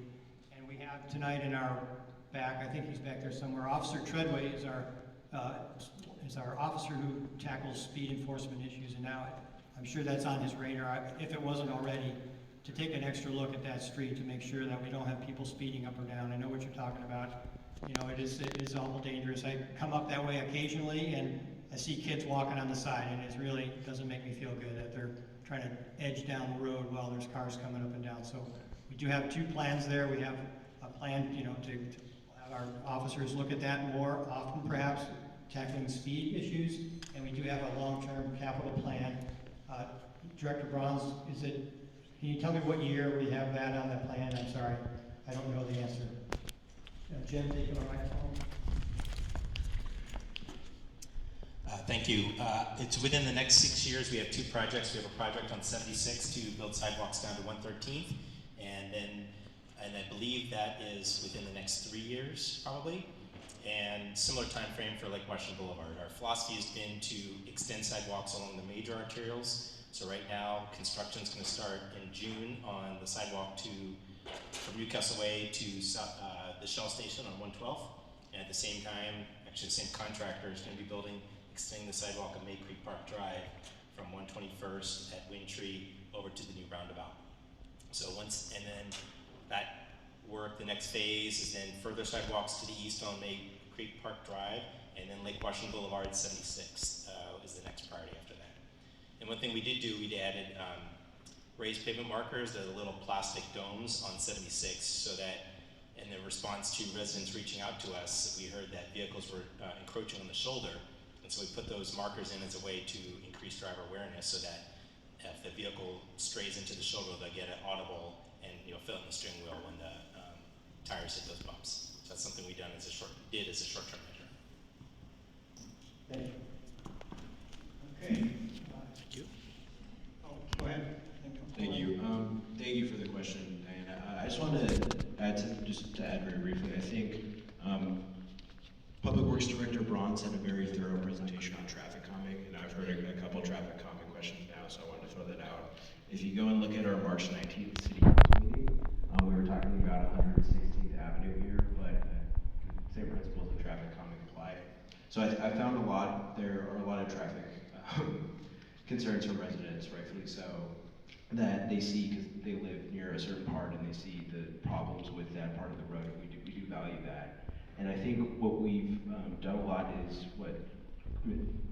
And we have tonight in our back, I think he's back there somewhere, Officer Treadway is our officer who tackles speed enforcement issues, and now I'm sure that's on his radar, if it wasn't already, to take an extra look at that street to make sure that we don't have people speeding up or down. I know what you're talking about. It is awful dangerous. I come up that way occasionally and I see kids walking on the side, and it really doesn't make me feel good that they're trying to edge down the road while there's cars coming up and down. So we do have 2 plans there. We have a plan, to have our officers look at that more often, perhaps, tackling speed issues, and we do have a long-term capital plan. Director Bronze, can you tell me what year we have that on the plan? I'm sorry, I don't know the answer. Jim, take it on my phone. Thank you. It's within the next 6 years. We have 2 projects. We have a project on 76 to build sidewalks down to 113th, and I believe that is within the next 3 years, probably. And similar time frame for Lake Washington Boulevard. Our philosophy has been to extend sidewalks along the major arterials. So right now, construction is going to start in June on the sidewalk from Newcastle Way to the Shell Station on 112th. And at the same time, actually the same contractor is going to be extending the sidewalk on May Creek Park Drive from 121st at Wing Tree over to the new roundabout. So and then that work The next phase is then further sidewalks to the east on May Creek Park Drive, and then Lake Washington Boulevard 76 is the next priority after that. And one thing we did do, we added raised pavement markers, the little plastic domes on 76, so that in the response to residents reaching out to us, we heard that vehicles were encroaching on the shoulder, and so we put those markers in as a way to increase driver awareness, so that if the vehicle strays into the shoulder, they get an audible and fill in the steering wheel when the tires hit those bumps. So that's something we did as a short-term measure. Thank you. Okay. Thank you. Oh, go ahead. Thank you. Thank you for the question, Diana. I just wanted to add very briefly. I think Public Works Director Bronze had a very thorough presentation on traffic calming, and I've heard a couple traffic calming questions now, so I wanted to throw that out. If you go and look at our March 19th City Council meeting, we were talking about 116th Avenue here, but same principles of traffic calming apply. So I found there are a lot of traffic concerns from residents, rightfully so, that they see because they live near a certain part and they see the problems with that part of the road. We do value that. And I think what we've done a lot is what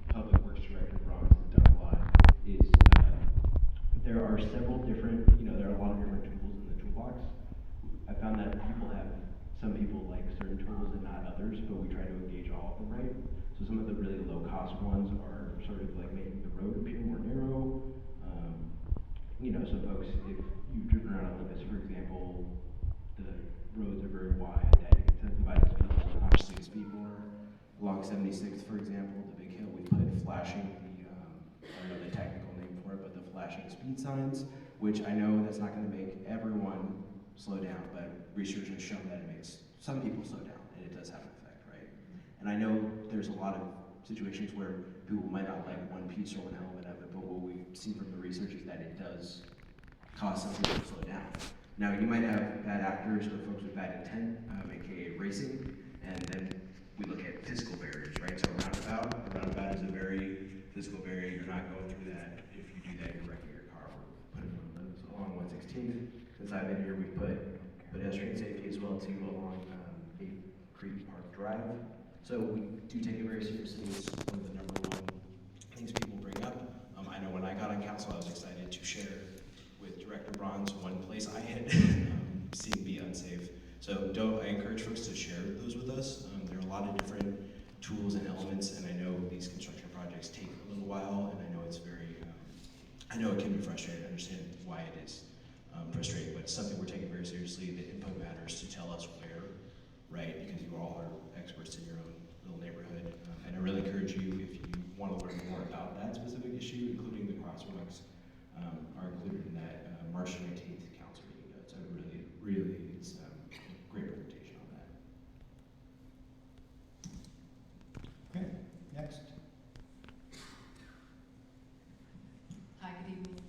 Public Works Director Bronze has done a lot is there are several different, there are a lot of different tools in the toolbox. I found that some people like certain tools and not others, but we try to engage all of them, right? So some of the really low cost ones are sort of like making the road appear more narrow. So folks, if you've driven around Olympus, for example, the roads are very wide. That incentivizes people to consciously speed more. Along 76th, for example, the big hill, we put flashing I don't know the technical name for it, but the flashing speed signs, which I know that's not going to make everyone slow down, but research has shown that it makes some people slow down, and it does have an effect, right? And I know there's a lot of situations where people might not like one piece or one element of it, but what we've seen from the research is that it does cause some people to slow down. Now, you might have bad actors or folks with bad intent, aka racing, and then we look at physical barriers, right? So a roundabout is a very physical barrier. You're not going through that. If you do that, you're wrecking your car. We're putting one of those along 116th. Since I've been here, we've put pedestrian safety as well too along Creek Park Drive. So we do take it very seriously. It's one of the number one things people bring up. I know when I got on council, I was excited to share with Director Bronze one place I had seen be unsafe. So I encourage folks to share those with us. There are a lot of different tools and elements, and I know these construction projects take a little while, and I know it's I know it can be frustrating. I understand why it is frustrating, but it's something we're taking very seriously. The input matters to tell us where, right? Because you all are experts in your own little neighborhood. And I really encourage you, if you want to learn more about that specific issue, including the crosswalks, are included in that March 19th council meeting notes. I really, it's a great presentation on that. Okay, next. Hi, good evening.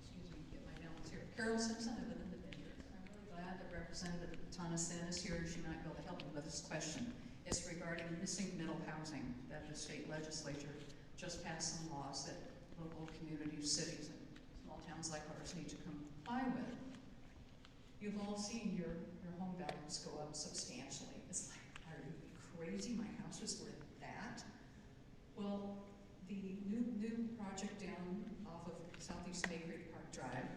Excuse me, get my balance here. Carol Simpson, I live in the Vineyard. I'm really glad that Representative Tonneson is here. She might be able to help me with this question. It's regarding missing middle housing that the state legislature just passed some laws that local communities, cities, and small towns like ours need to comply with. You've all seen your home values go up substantially. It's like, are you crazy? My house is worth that? Well, the new project down off of Southeast May Creek Park Drive,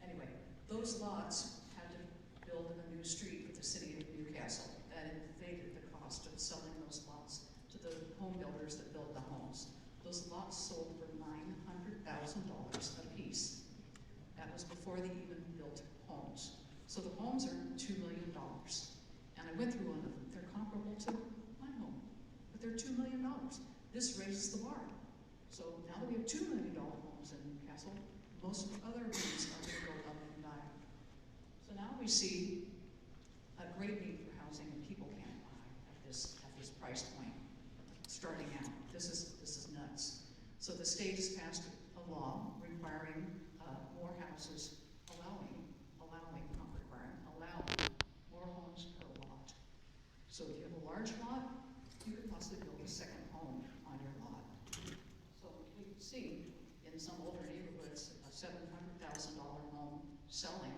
anyway, those lots had to build a new street with the city of Newcastle. That inflated the cost of selling those lots to the home builders that built the homes. Those lots sold for $900,000 a piece. That was before they even built homes. So the homes are $2 million. And I went through one of them. They're comparable to my home, but they're $2 million. This raises the bar. So now that we have $2 million homes in Newcastle, most other homes are going to go up in value. So now we see a great need for housing, and people can't buy at this price point. Starting out, this is nuts. So the state has passed a law requiring more houses, allowing more homes per lot. So if you have a large lot, you could possibly build a second home on your lot. So we can see in some older neighborhoods a $700,000 home selling,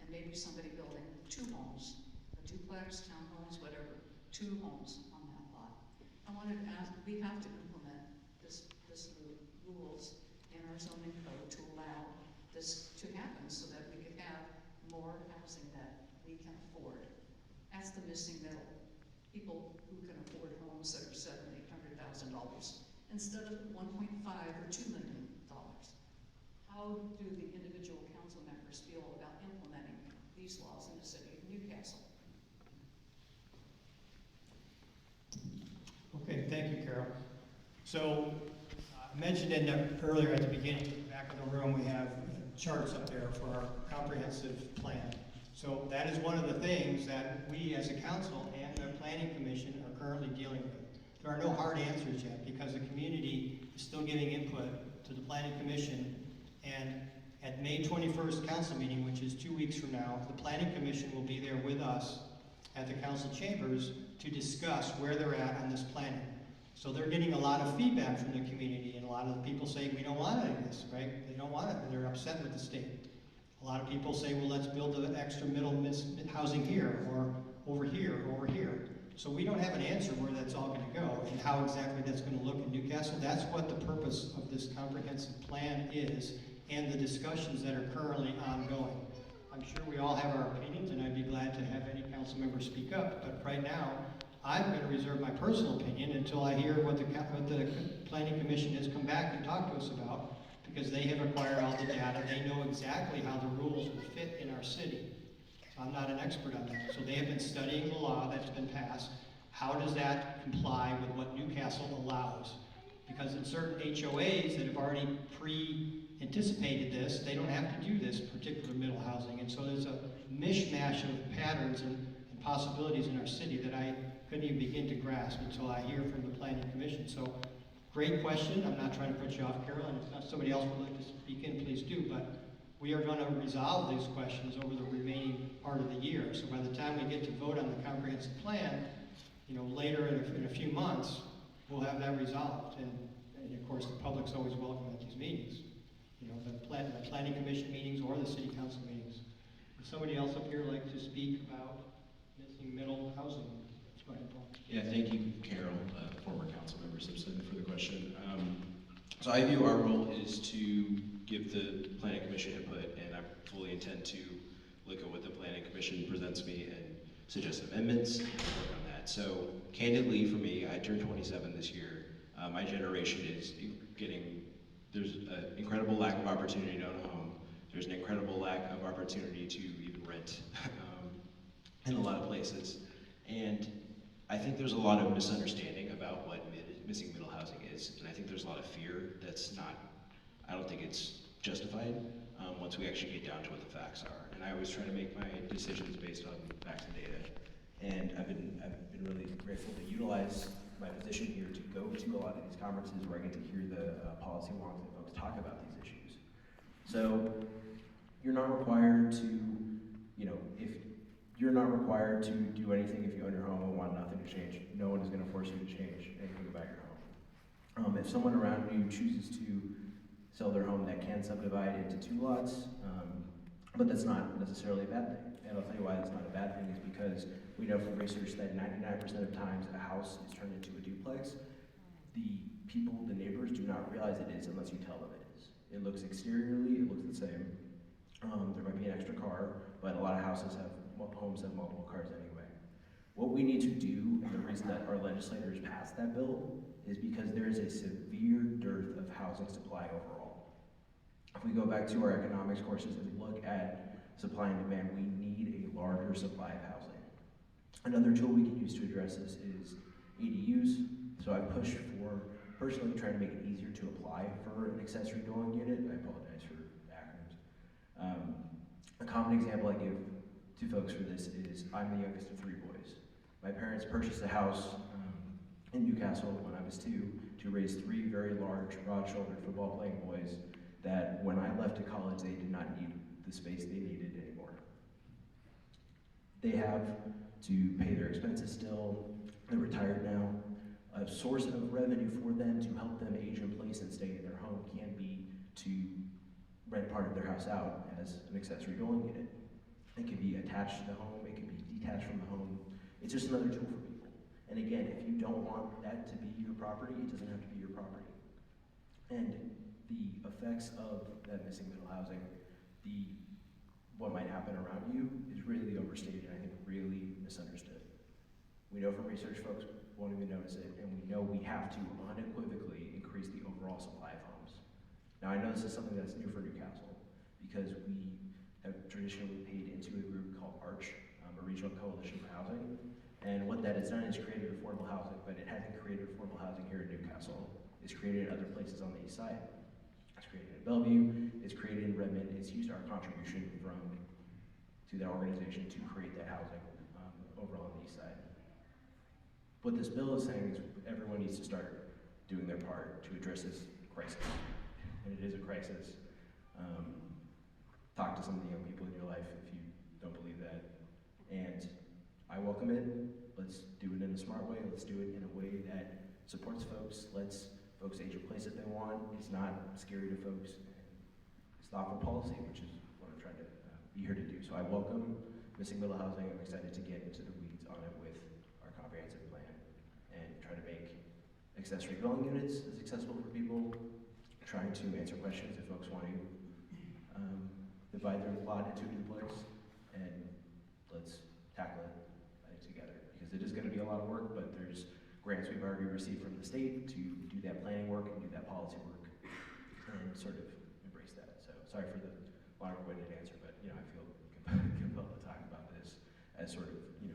and maybe somebody building 2 homes, a duplex, townhomes, whatever, 2 homes on that lot. I wanted to ask, we have to implement this rules in our zoning code to allow this to happen so that we could have more housing that we can afford. That's the missing middle. People who can afford homes that are $700,000, $800,000 instead of $1.5 or $2 million. How do the individual council members feel about implementing these laws in the city of Newcastle? Okay, thank you, Carol. So, I mentioned earlier at the beginning, back in the room, we have charts up there for our comprehensive plan. So that is one of the things that we as a council and the planning commission are currently dealing with. There are no hard answers yet because the community is still giving input to the planning commission, and at May 21st council meeting, which is 2 weeks from now, the planning commission will be there with us at the council chambers to discuss where they're at on this planning. So they're getting a lot of feedback from the community, and a lot of the people say, we don't want any of this, right? They don't want it, and they're upset with the state. A lot of people say, well, let's build an extra middle housing here, or over here, or over here. So we don't have an answer where that's all gonna go, and how exactly that's gonna look in Newcastle. That's what the purpose of this comprehensive plan is, and the discussions that are currently ongoing. I'm sure we all have our opinions, and I'd be glad to have any council member speak up, but right now, I'm going to reserve my personal opinion until I hear what the Planning Commission has come back and talked to us about, because they have acquired all the data. They know exactly how the rules will fit in our city. So I'm not an expert on that. So they have been studying the law that's been passed. How does that comply with what Newcastle allows? Because in certain HOAs that have already anticipated this, they don't have to do this particular middle housing. And so there's a mishmash of patterns and possibilities in our city that I couldn't even begin to grasp until I hear from the Planning Commission. So, great question. I'm not trying to put you off, Carol, and if somebody else would like to speak in, please do, but we are going to resolve these questions over the remaining part of the year. So by the time we get to vote on the comprehensive plan, later in a few months, we'll have that resolved. And of course, the public's always welcome at these meetings. The Planning Commission meetings or the City Council meetings. Would somebody else up here like to speak about missing middle housing? Go ahead, Paul. Yeah, thank you, Carol, former council member Simpson, for the question. So I view our role is to give the Planning Commission input, and I fully intend to look at what the Planning Commission presents me and suggest amendments and work on that. So candidly, for me, I turned 27 this year. My generation is there's an incredible lack of opportunity to own a home. There's an incredible lack of opportunity to even rent in a lot of places. And I think there's a lot of misunderstanding about what missing middle housing is, and I think there's a lot of fear I don't think it's justified once we actually get down to what the facts are. And I always try to make my decisions based on facts and data. And I've been really grateful to utilize my position here to go to a lot of these conferences where I get to hear the policy wonks and folks talk about these issues. So you're not required to, if you're not required to do anything if you own your home and want nothing to change. No one is going to force you to change anything about your home. If someone around you chooses to sell their home, that can subdivide into 2 lots, but that's not necessarily a bad thing. And I'll tell you why that's not a bad thing is because we know from research that 99% of times a house is turned into a duplex. The neighbors do not realize it is unless you tell them it is. It looks exteriorly, it looks the same. There might be an extra car, but a lot of homes have multiple cars anyway. What we need to do, and the reason that our legislators passed that bill, is because there is a severe dearth of housing supply overall. If we go back to our economics courses and look at supply and demand, we need a larger supply of housing. Another tool we can use to address this is ADUs. So I push for personally trying to make it easier to apply for an accessory dwelling unit. I apologize for acronyms. A common example I give to folks for this is I'm the youngest of 3 boys. My parents purchased a house in Newcastle when I was 2 to raise 3 very large, broad-shouldered football-playing boys that when I left to college, they did not need the space they needed anymore. They have to pay their expenses still. They're retired now. A source of revenue for them to help them age in place and stay in their home can be to rent part of their house out as an accessory dwelling unit. It can be attached to the home, it can be detached from the home. It's just another tool for people. And again, if you don't want that to be your property, it doesn't have to be your property. And the effects of that missing middle housing, what might happen around you is really overstated and I think really misunderstood. We know from research folks won't even notice it, and we know we have to unequivocally increase the overall supply of homes. Now I know this is something that's new for Newcastle because we have traditionally paid into a group called ARCH, a regional coalition for housing, and what that has done is created affordable housing, but it hasn't created affordable housing here in Newcastle. It's created other places on the east side. It's created in Bellevue, it's created in Redmond, it's used our contribution to that organization to create that housing over on the east side. What this bill is saying is everyone needs to start doing their part to address this crisis. And it is a crisis. Talk to some of the young people in your life if you don't believe that. And I welcome it. Let's do it in a smart way. Let's do it in a way that supports folks, lets folks age in place if they want. It's not scary to folks. It's thoughtful policy, which is what I'm trying to be here to do. So I welcome missing middle housing. I'm excited to get into the weeds on it with our comprehensive plan and try to make accessory dwelling units as accessible for people, trying to answer questions if folks want to divide their lot into a duplex, and let's tackle it together. Because it is going to be a lot of work, but there's grants we've already received from the state to do that planning work and do that policy work and sort of embrace that. So sorry for the long-winded answer, but I feel compelled to talk about this as sort of a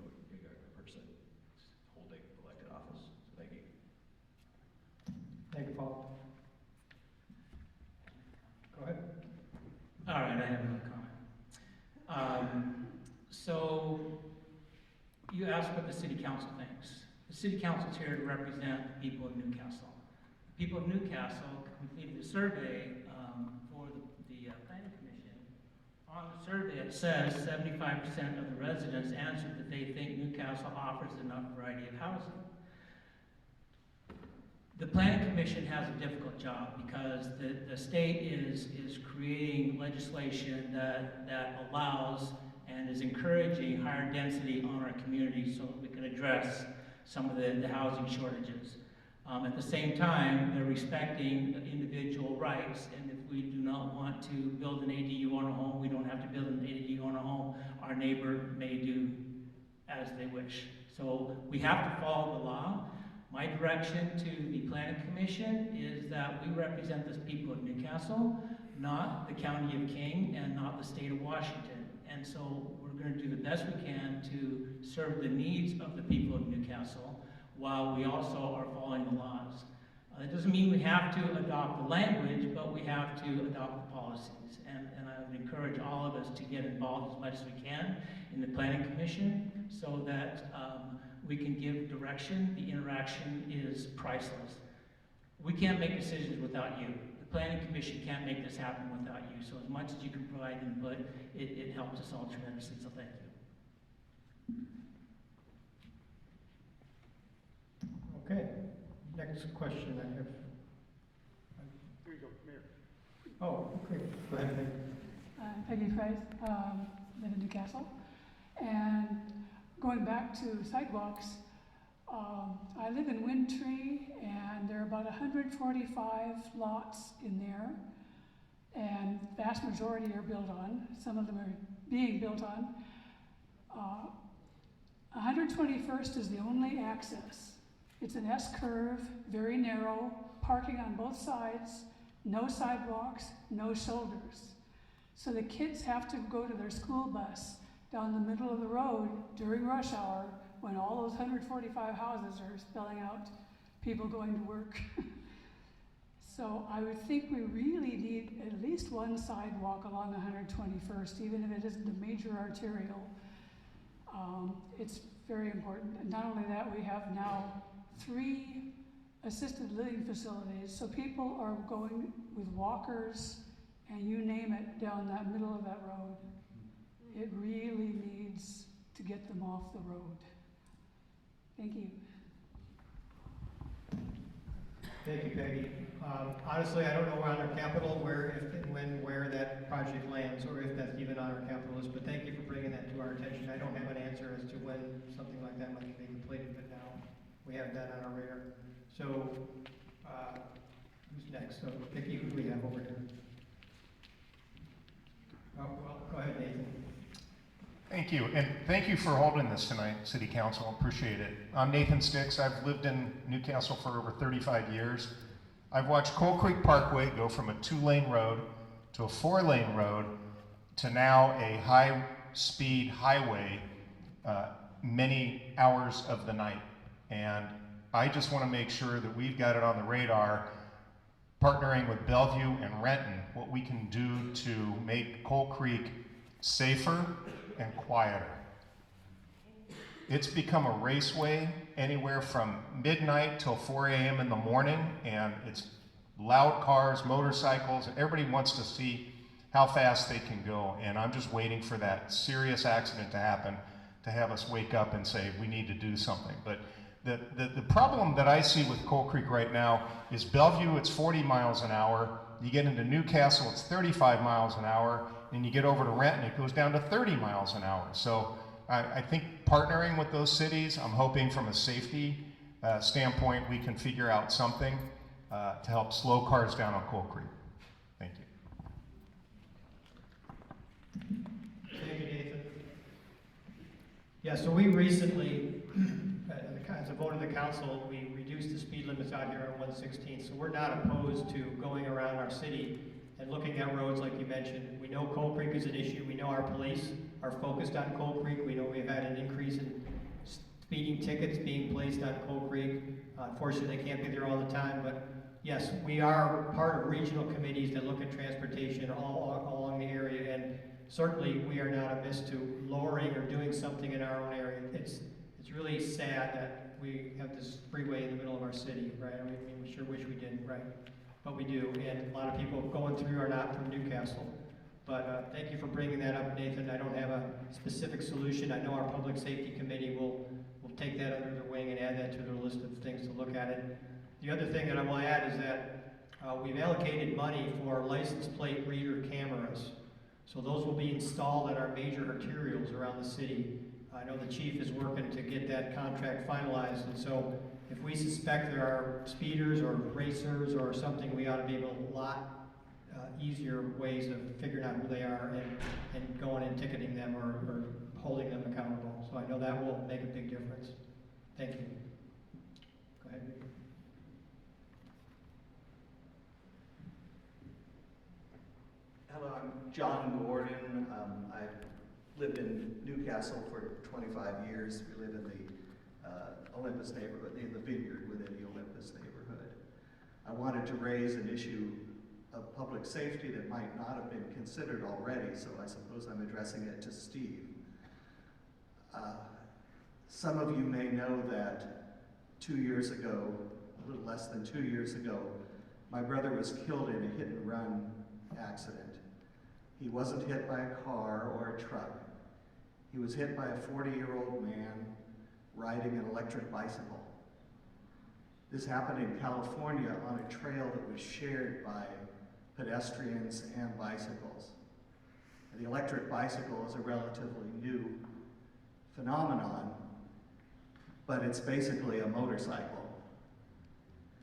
person holding elected office. So thank you. Thank you, Paul. Go ahead. All right, I have another comment. So you asked what the city council thinks. The city council is here to represent the people of Newcastle. The people of Newcastle completed a survey for the planning commission. On the survey, it says 75% of the residents answered that they think Newcastle offers enough variety of housing. The planning commission has a difficult job because the state is creating legislation that allows and is encouraging higher density on our community so that we can address some of the housing shortages. At the same time, they're respecting individual rights, and if we do not want to build an ADU on a home, we don't have to build an ADU on a home. Our neighbor may do as they wish. So we have to follow the law. My direction to the Planning Commission is that we represent the people of Newcastle, not the County of King and not the state of Washington. And so we're going to do the best we can to serve the needs of the people of Newcastle while we also are following the laws. It doesn't mean we have to adopt the language, but we have to adopt the policies. And I would encourage all of us to get involved as much as we can in the Planning Commission so that we can give direction. The interaction is priceless. We can't make decisions without you. The Planning Commission can't make this happen without you. So as much as you can provide input, it helps us all tremendously. So thank you. Okay, next question I have. Here you go, Mayor. Oh, okay, go ahead, Peggy. Peggy Price, live in Newcastle. And going back to sidewalks, I live in Windtree, and there are about 145 lots in there, and vast majority are built on. Some of them are being built on. 121st is the only access. It's an S-curve, very narrow, parking on both sides, no sidewalks, no shoulders. So the kids have to go to their school bus down the middle of the road during rush hour when all those 145 houses are spelling out people going to work. So I would think we really need at least one sidewalk along 121st, even if it isn't a major arterial. It's very important. And not only that, we have now 3 assisted living facilities, so people are going with walkers and you name it down that middle of that road. It really needs to get them off the road. Thank you. Thank you, Peggy. Honestly, I don't know on our capital where, if and when, where that project lands, or if that's even on our capital list, but thank you for bringing that to our attention. I don't have an answer as to when something like that might be completed, but now we have that on our radar. So, who's next? So, Vicki, who do we have over here? Oh, well, go ahead, Nathan. Thank you, and thank you for holding this tonight, City Council. Appreciate it. I'm Nathan Sticks. I've lived in Newcastle for over 35 years. I've watched Coal Creek Parkway go from a 2-lane road to a 4-lane road to now a high-speed highway many hours of the night. And I just want to make sure that we've got it on the radar, partnering with Bellevue and Renton, what we can do to make Coal Creek safer and quieter. It's become a raceway anywhere from midnight till 4 a.m. in the morning, and it's loud cars, motorcycles, and everybody wants to see how fast they can go. And I'm just waiting for that serious accident to happen to have us wake up and say, we need to do something. But the problem that I see with Coal Creek right now is Bellevue, it's 40 miles an hour. You get into Newcastle, it's 35 miles an hour. And you get over to Renton, it goes down to 30 miles an hour. So I think partnering with those cities, I'm hoping from a safety standpoint, we can figure out something to help slow cars down on Coal Creek. Thank you. Thank you, Nathan. Yeah, so we recently, as a vote of the council, we reduced the speed limits out here on 116. So we're not opposed to going around our city and looking at roads like you mentioned. We know Coal Creek is an issue. We know our police are focused on Coal Creek. We know we've had an increase in speeding tickets being placed on Coal Creek. Unfortunately, they can't be there all the time, but yes, we are part of regional committees that look at transportation all along the area, and certainly we are not amiss to lowering or doing something in our own area. It's really sad that we have this freeway in the middle of our city, right? I mean, we sure wish we didn't, right? But we do, and a lot of people going through are not from Newcastle. But thank you for bringing that up, Nathan. I don't have a specific solution. I know our Public Safety Committee will take that under their wing and add that to their list of things to look at it. The other thing that I want to add is that we've allocated money for license plate reader cameras. So those will be installed at our major arterials around the city. I know the chief is working to get that contract finalized, and so if we suspect there are speeders or racers or something, we ought to be able to lot easier ways of figuring out who they are and going and ticketing them or holding them accountable. So I know that will make a big difference. Thank you. Go ahead. Hello, I'm John Gordon. I've lived in Newcastle for 25 years. We live in the Olympus neighborhood, in the vineyard within the Olympus neighborhood. I wanted to raise an issue of public safety that might not have been considered already, so I suppose I'm addressing it to Steve. Some of you may know that 2 years ago, a little less than 2 years ago, my brother was killed in a hit and run accident. He wasn't hit by a car or a truck. He was hit by a 40-year-old man riding an electric bicycle. This happened in California on a trail that was shared by pedestrians and bicycles. The electric bicycle is a relatively new phenomenon, but it's basically a motorcycle.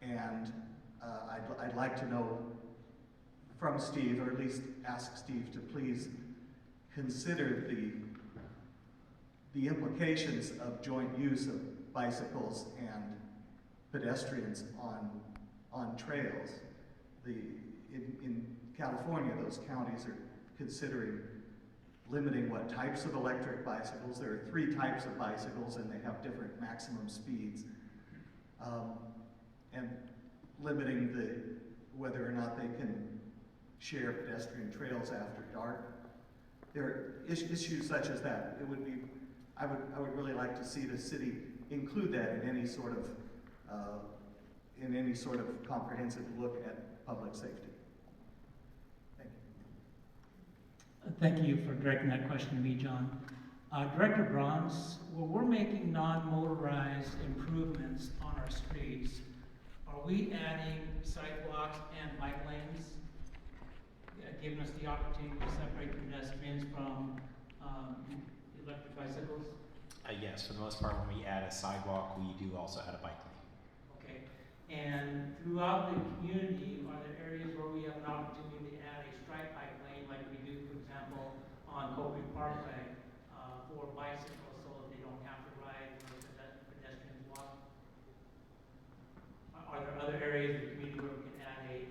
And I'd like to know from Steve, or at least ask Steve to please consider the implications of joint use of bicycles and pedestrians on trails. In California, those counties are considering limiting what types of electric bicycles. There are 3 types of bicycles and they have different maximum speeds. And limiting whether or not they can share pedestrian trails after dark. There are issues such as that. I would really like to see the city include that in any sort of comprehensive look at public safety. Thank you. Thank you for directing that question to me, John. Director Bronze, well, we're making non-motorized improvements on our streets. Are we adding sidewalks and bike lanes, giving us the opportunity to separate pedestrians from electric bicycles? Yes, for the most part, when we add a sidewalk, we do also add a bike lane. Okay. And throughout the community, are there areas where we have an opportunity to add a striped bike lane like we do, for example, on Cold Creek Parkway for bicycles so that they don't have to ride where pedestrians walk? Are there other areas of the community where we can add a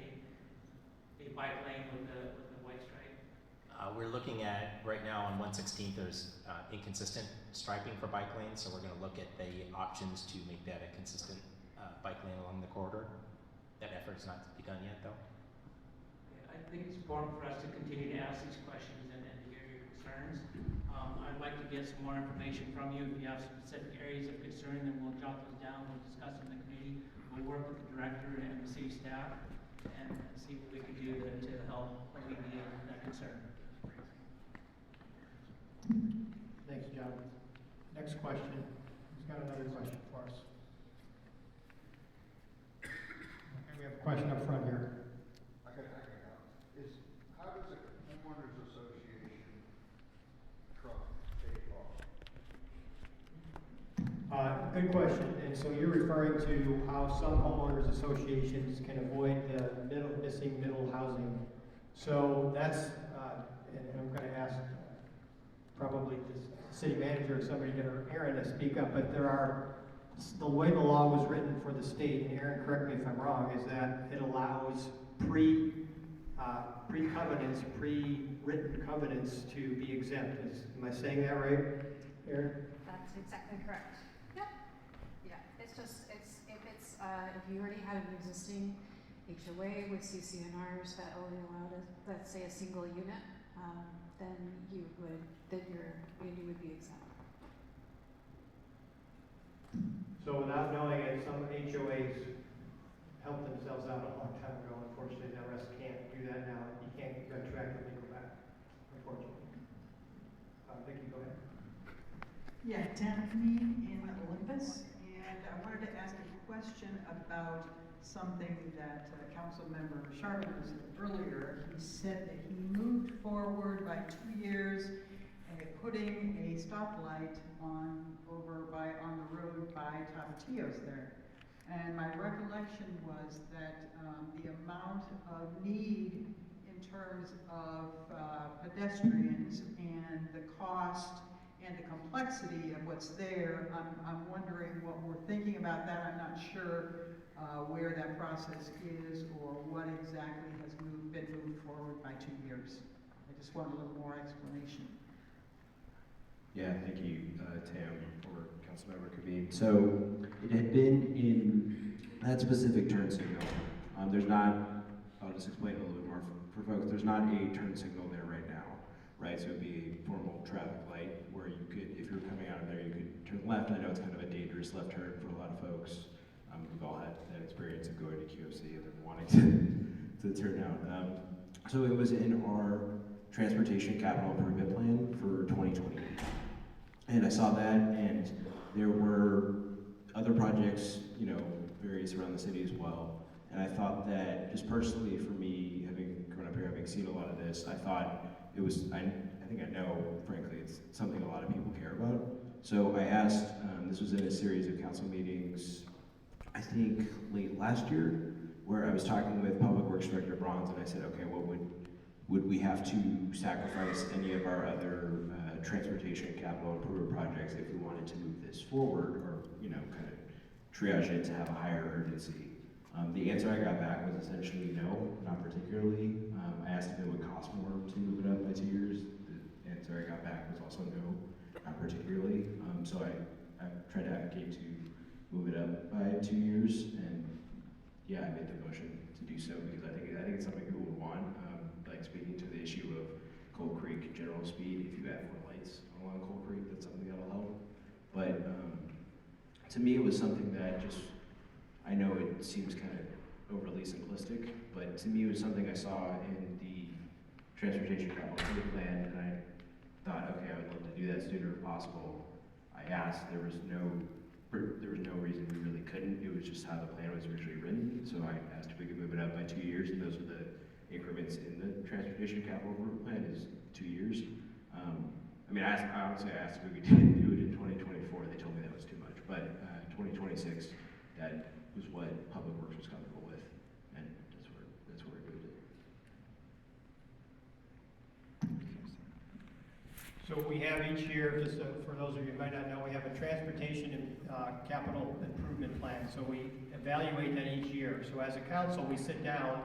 bike lane with a white stripe? We're looking at, right now on 116th, there's inconsistent striping for bike lanes, so we're going to look at the options to make that a consistent bike lane along the corridor. That effort has not begun yet, though. I think it's important for us to continue to ask these questions and to hear your concerns. I'd like to get some more information from you. If you have specific areas of concern, then we'll jot those down, we'll discuss them in the committee. We'll work with the director and the city staff and see what we can do to help alleviate that concern. Thanks, John. Next question. Who's got another question for us? Okay, we have a question up front here. How does a homeowners association trump state law? Good question. And so you're referring to how some homeowners associations can avoid the missing middle housing. So that's, and I'm going to ask probably the city manager or somebody, or Aaron, to speak up, but there are, the way the law was written for the state, and Aaron, correct me if I'm wrong, is that it allows pre-covenants, pre-written covenants to be exempt. Am I saying that right, Aaron? That's exactly correct. Yep. Yeah, it's just, if you already have an existing HOA with CCNRs that only allowed, let's say, a single unit, then you would be exempt. So without knowing it, some HOAs helped themselves out a long time ago. Unfortunately, the rest can't do that now. You can't retroactively go back, unfortunately. Vicki, go ahead. Yeah, Daphne in Olympus, and I wanted to ask a question about something that Councilmember Charbonneau said earlier. He said that he moved forward by 2 years putting a stoplight on the road by Tafatios there. And my recollection was that the amount of need in terms of pedestrians and the cost and the complexity of what's there, I'm wondering what we're thinking about that. I'm not sure where that process is or what exactly has been moved forward by 2 years. I just want a little more explanation. Yeah, thank you, Tam, or Councilmember Kaveen. So it had been in that specific turn signal. There's not, I'll just explain a little bit more for folks, there's not a turn signal there right now, right? So it would be a formal traffic light where you could, if you were coming out of there, you could turn left. I know it's kind of a dangerous left turn for a lot of folks. We've all had that experience of going to QFC and then wanting to turn out. So it was in our transportation capital improvement plan for 2020. And I saw that, and there were other projects, you know, various around the city as well. And I thought that, just personally for me, having grown up here, having seen a lot of this, I thought it was, I think I know, frankly, it's something a lot of people care about. So I asked, this was in a series of council meetings, I think late last year, where I was talking with Public Works Director Bronze, and I said, okay, what would we have to sacrifice any of our other transportation capital improvement projects if we wanted to move this forward, or, you know, kind of triage it to have a higher urgency? The answer I got back was essentially no, not particularly. I asked if it would cost more to move it up by 2 years. The answer I got back was also no, not particularly. So I tried to advocate to move it up by 2 years, and yeah, I made the motion to do so because I think it's something people would want. Like speaking to the issue of Cold Creek general speed, if you add more lights along Cold Creek, that's something that'll help. But to me, it was something that just, I know it seems kind of overly simplistic, but to me it was something I saw in the transportation capital improvement plan, and I thought, okay, I would love to do that sooner if possible. I asked, there was no there was no reason we really couldn't. It was just how the plan was originally written. So I asked if we could move it up by 2 years, and those are the increments in the transportation capital improvement plan is 2 years. I mean, I honestly asked if we could do it in 2024. They told me that was too much, but 2026, that was what Public Works was comfortable with, and that's where we moved it. So we have each year, just for those of you who might not know, we have a transportation and capital improvement plan. So we evaluate that each year. So as a council, we sit down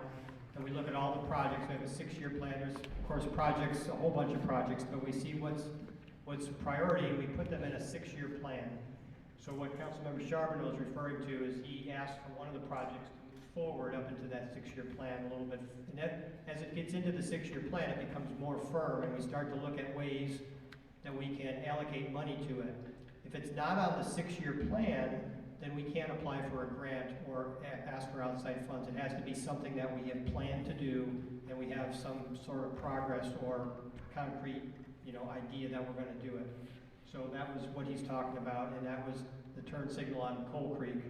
and we look at all the projects. We have a 6-year plan. There's, of course, projects, a whole bunch of projects, but we see what's priority, and we put them in a 6-year plan. So what Councilmember Charbonneau is referring to is he asked for one of the projects to move forward up into that 6-year plan a little bit. And that, as it gets into the 6-year plan, it becomes more firm, and we start to look at ways that we can allocate money to it. If it's not on the 6-year plan, then we can't apply for a grant or ask for outside funds. It has to be something that we have planned to do, and we have some sort of progress or concrete, idea that we're going to do it. So that was what he's talking about, and that was the turn signal on Coal Creek.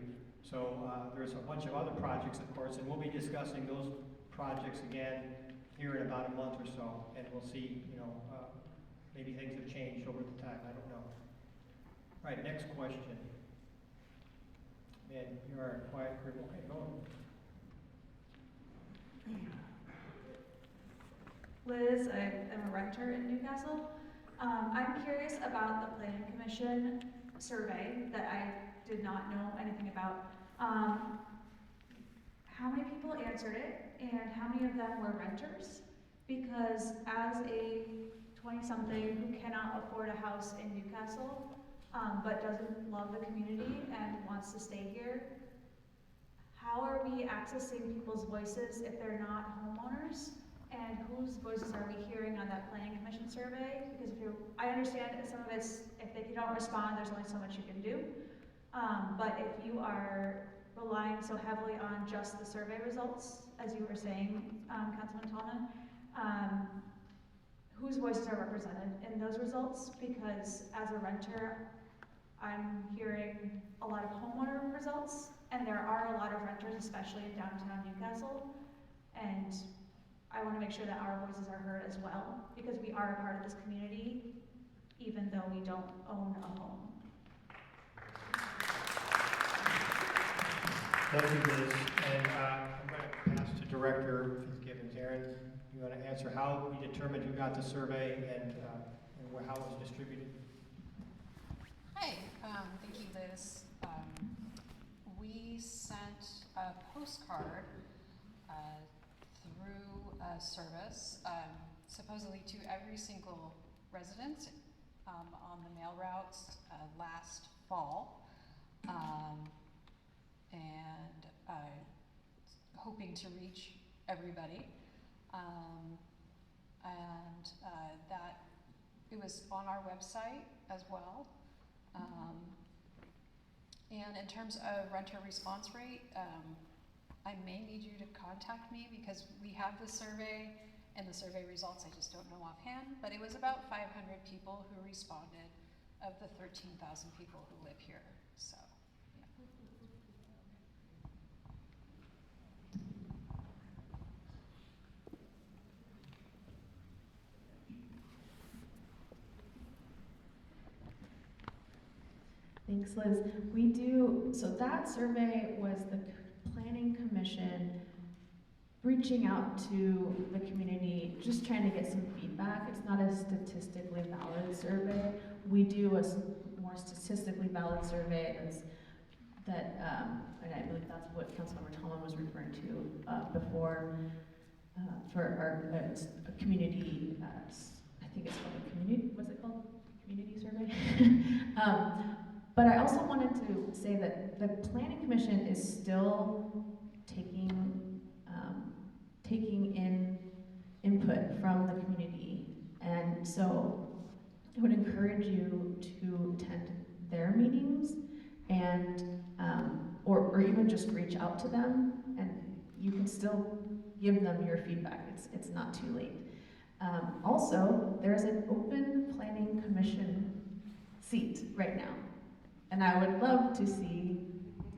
So there's a bunch of other projects, of course, and we'll be discussing those projects again here in about a month or so, and we'll see, maybe things have changed over the time. I don't know. All right, next question. Man, you are a quiet group. Okay, go on. Liz, I am a renter in Newcastle. I'm curious about the Planning Commission survey that I did not know anything about. How many people answered it, and how many of them were renters? Because as a 20-something who cannot afford a house in Newcastle, but doesn't love the community and wants to stay here, how are we accessing people's voices if they're not homeowners? And whose voices are we hearing on that Planning Commission survey? Because I understand that some of it's, if they don't respond, there's only so much you can do. But if you are relying so heavily on just the survey results, as you were saying, Councilman Tallman, whose voices are represented in those results? Because as a renter, I'm hearing a lot of homeowner results, and there are a lot of renters, especially in downtown Newcastle, and I want to make sure that our voices are heard as well, because we are a part of this community, even though we don't own a home. Thank you, Liz. And I'm going to pass to Director Fitzgibbons. Aaron, you want to answer how we determined who got the survey and how it was distributed? Hi, thank you, Liz. We sent a postcard through a service, supposedly to every single resident on the mail routes last fall, and hoping to reach everybody. That it was on our website as well. And in terms of renter response rate, I may need you to contact me because we have the survey and the survey results, I just don't know offhand, but it was about 500 people who responded of the 13,000 people who live here, so. Thanks, Liz. So that survey was the Planning Commission reaching out to the community, just trying to get some feedback. It's not a statistically valid survey. We do a more statistically valid survey and I believe that's what Councilmember Tallman was referring to before, for our community, I think it's called a community, what's it called? Community survey? But I also wanted to say that the Planning Commission is still taking in input from the community, and so I would encourage you to attend their meetings and or even just reach out to them, and you can still give them your feedback. It's not too late. Also, there's an open Planning Commission seat right now. And I would love to see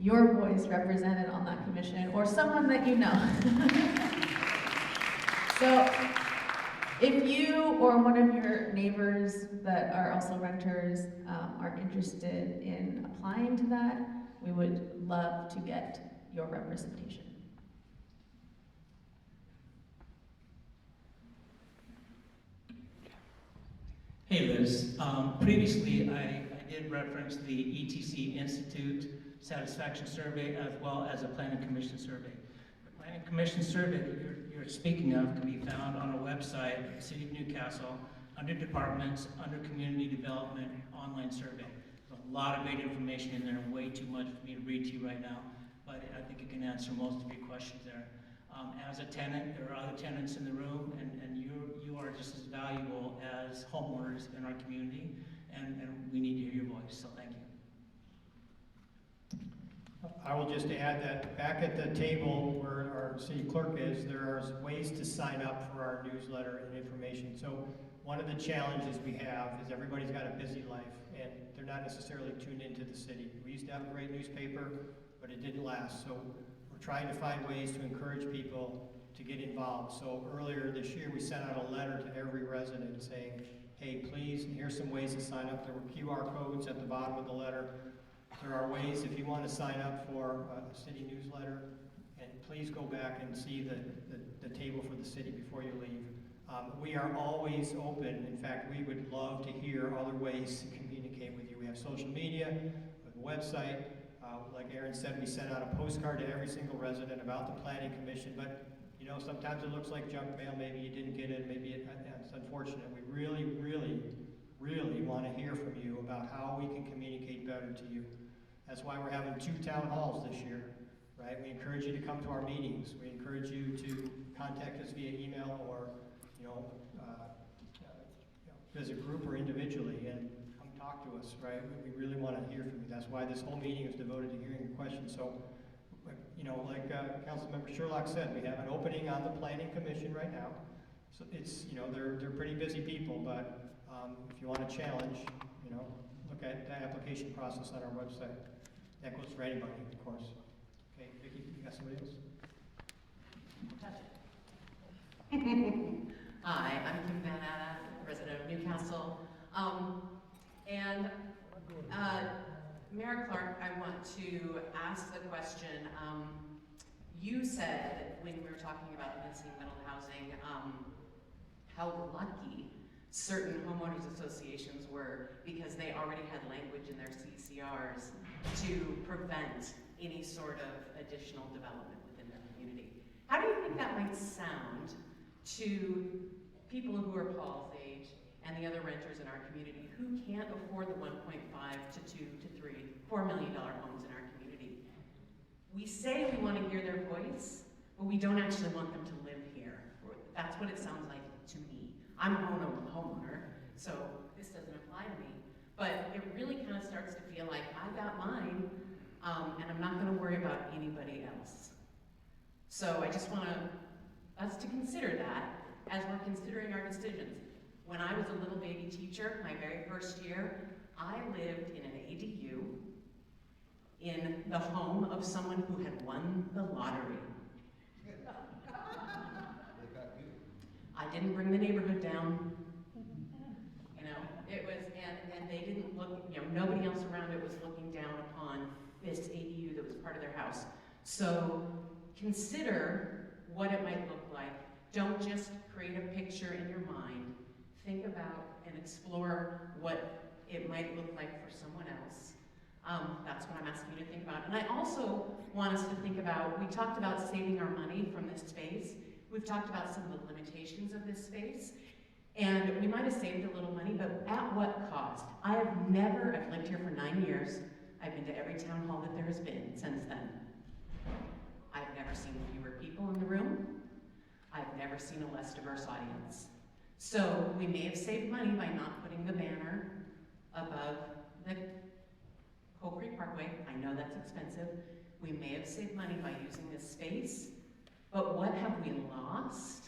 your voice represented on that commission, or someone that you know. So if you or one of your neighbors that are also renters are interested in applying to that, we would love to get your representation. Hey Liz, previously I did reference the ETC Institute Satisfaction Survey as well as a Planning Commission survey. The Planning Commission survey that you're speaking of can be found on our website, City of Newcastle, under Departments, under Community Development, online survey. There's a lot of great information in there, way too much for me to read to you right now, but I think it can answer most of your questions there. As a tenant, there are other tenants in the room, and you are just as valuable as homeowners in our community, and we need to hear your voice, so thank you. I will just add that back at the table where our city clerk is, there are ways to sign up for our newsletter and information. So one of the challenges we have is everybody's got a busy life, and they're not necessarily tuned into the city. We used to have a great newspaper, but it didn't last. So we're trying to find ways to encourage people to get involved. So earlier this year, we sent out a letter to every resident saying, hey, please, here's some ways to sign up. There were QR codes at the bottom of the letter. There are ways, if you want to sign up for a city newsletter, and please go back and see the table for the city before you leave. We are always open. In fact, we would love to hear other ways to communicate with you. We have social media, we have a website. Like Aaron said, we sent out a postcard to every single resident about the Planning Commission, but you know, sometimes it looks like junk mail. Maybe you didn't get it. Maybe it's unfortunate. We really, really, really want to hear from you about how we can communicate better to you. That's why we're having 2 town halls this year, right? We encourage you to come to our meetings. We encourage you to contact us via email or, as a group or individually, and come talk to us, right? We really want to hear from you. That's why this whole meeting is devoted to hearing your questions. So, like Councilmember Sherlock said, we have an opening on the Planning Commission right now. So it's, they're pretty busy people, but if you want a challenge, look at the application process on our website. That goes for anybody, of course. Okay, Vicki, you got somebody else? Touch it. Hi, I'm Kim Van Atta, resident of Newcastle. Mayor Clark, I want to ask the question. You said when we were talking about missing middle housing, how lucky certain homeowners associations were because they already had language in their CCRs to prevent any sort of additional development within their community. How do you think that might sound to people who are Paul's age and the other renters in our community who can't afford the 1.5 to 2 to 3, $4 million homes in our community? We say we want to hear their voice, but we don't actually want them to live here. That's what it sounds like to me. I'm a homeowner, so this doesn't apply to me, but it really kind of starts to feel like I got mine, and I'm not going to worry about anybody else. So I just want us to consider that as we're considering our decisions. When I was a little baby teacher, my very first year, I lived in an ADU in the home of someone who had won the lottery. I didn't bring the neighborhood down. It was, and they didn't look, nobody else around it was looking down upon this ADU that was part of their house. So consider what it might look like. Don't just create a picture in your mind. Think about and explore what it might look like for someone else. That's what I'm asking you to think about. And I also want us to think about, we talked about saving our money from this space. We've talked about some of the limitations of this space. And we might have saved a little money, but at what cost? I've lived here for 9 years. I've been to every town hall that there has been since then. I've never seen fewer people in the room. I've never seen a less diverse audience. So we may have saved money by not putting the banner above the Coal Creek Parkway. I know that's expensive. We may have saved money by using this space, but what have we lost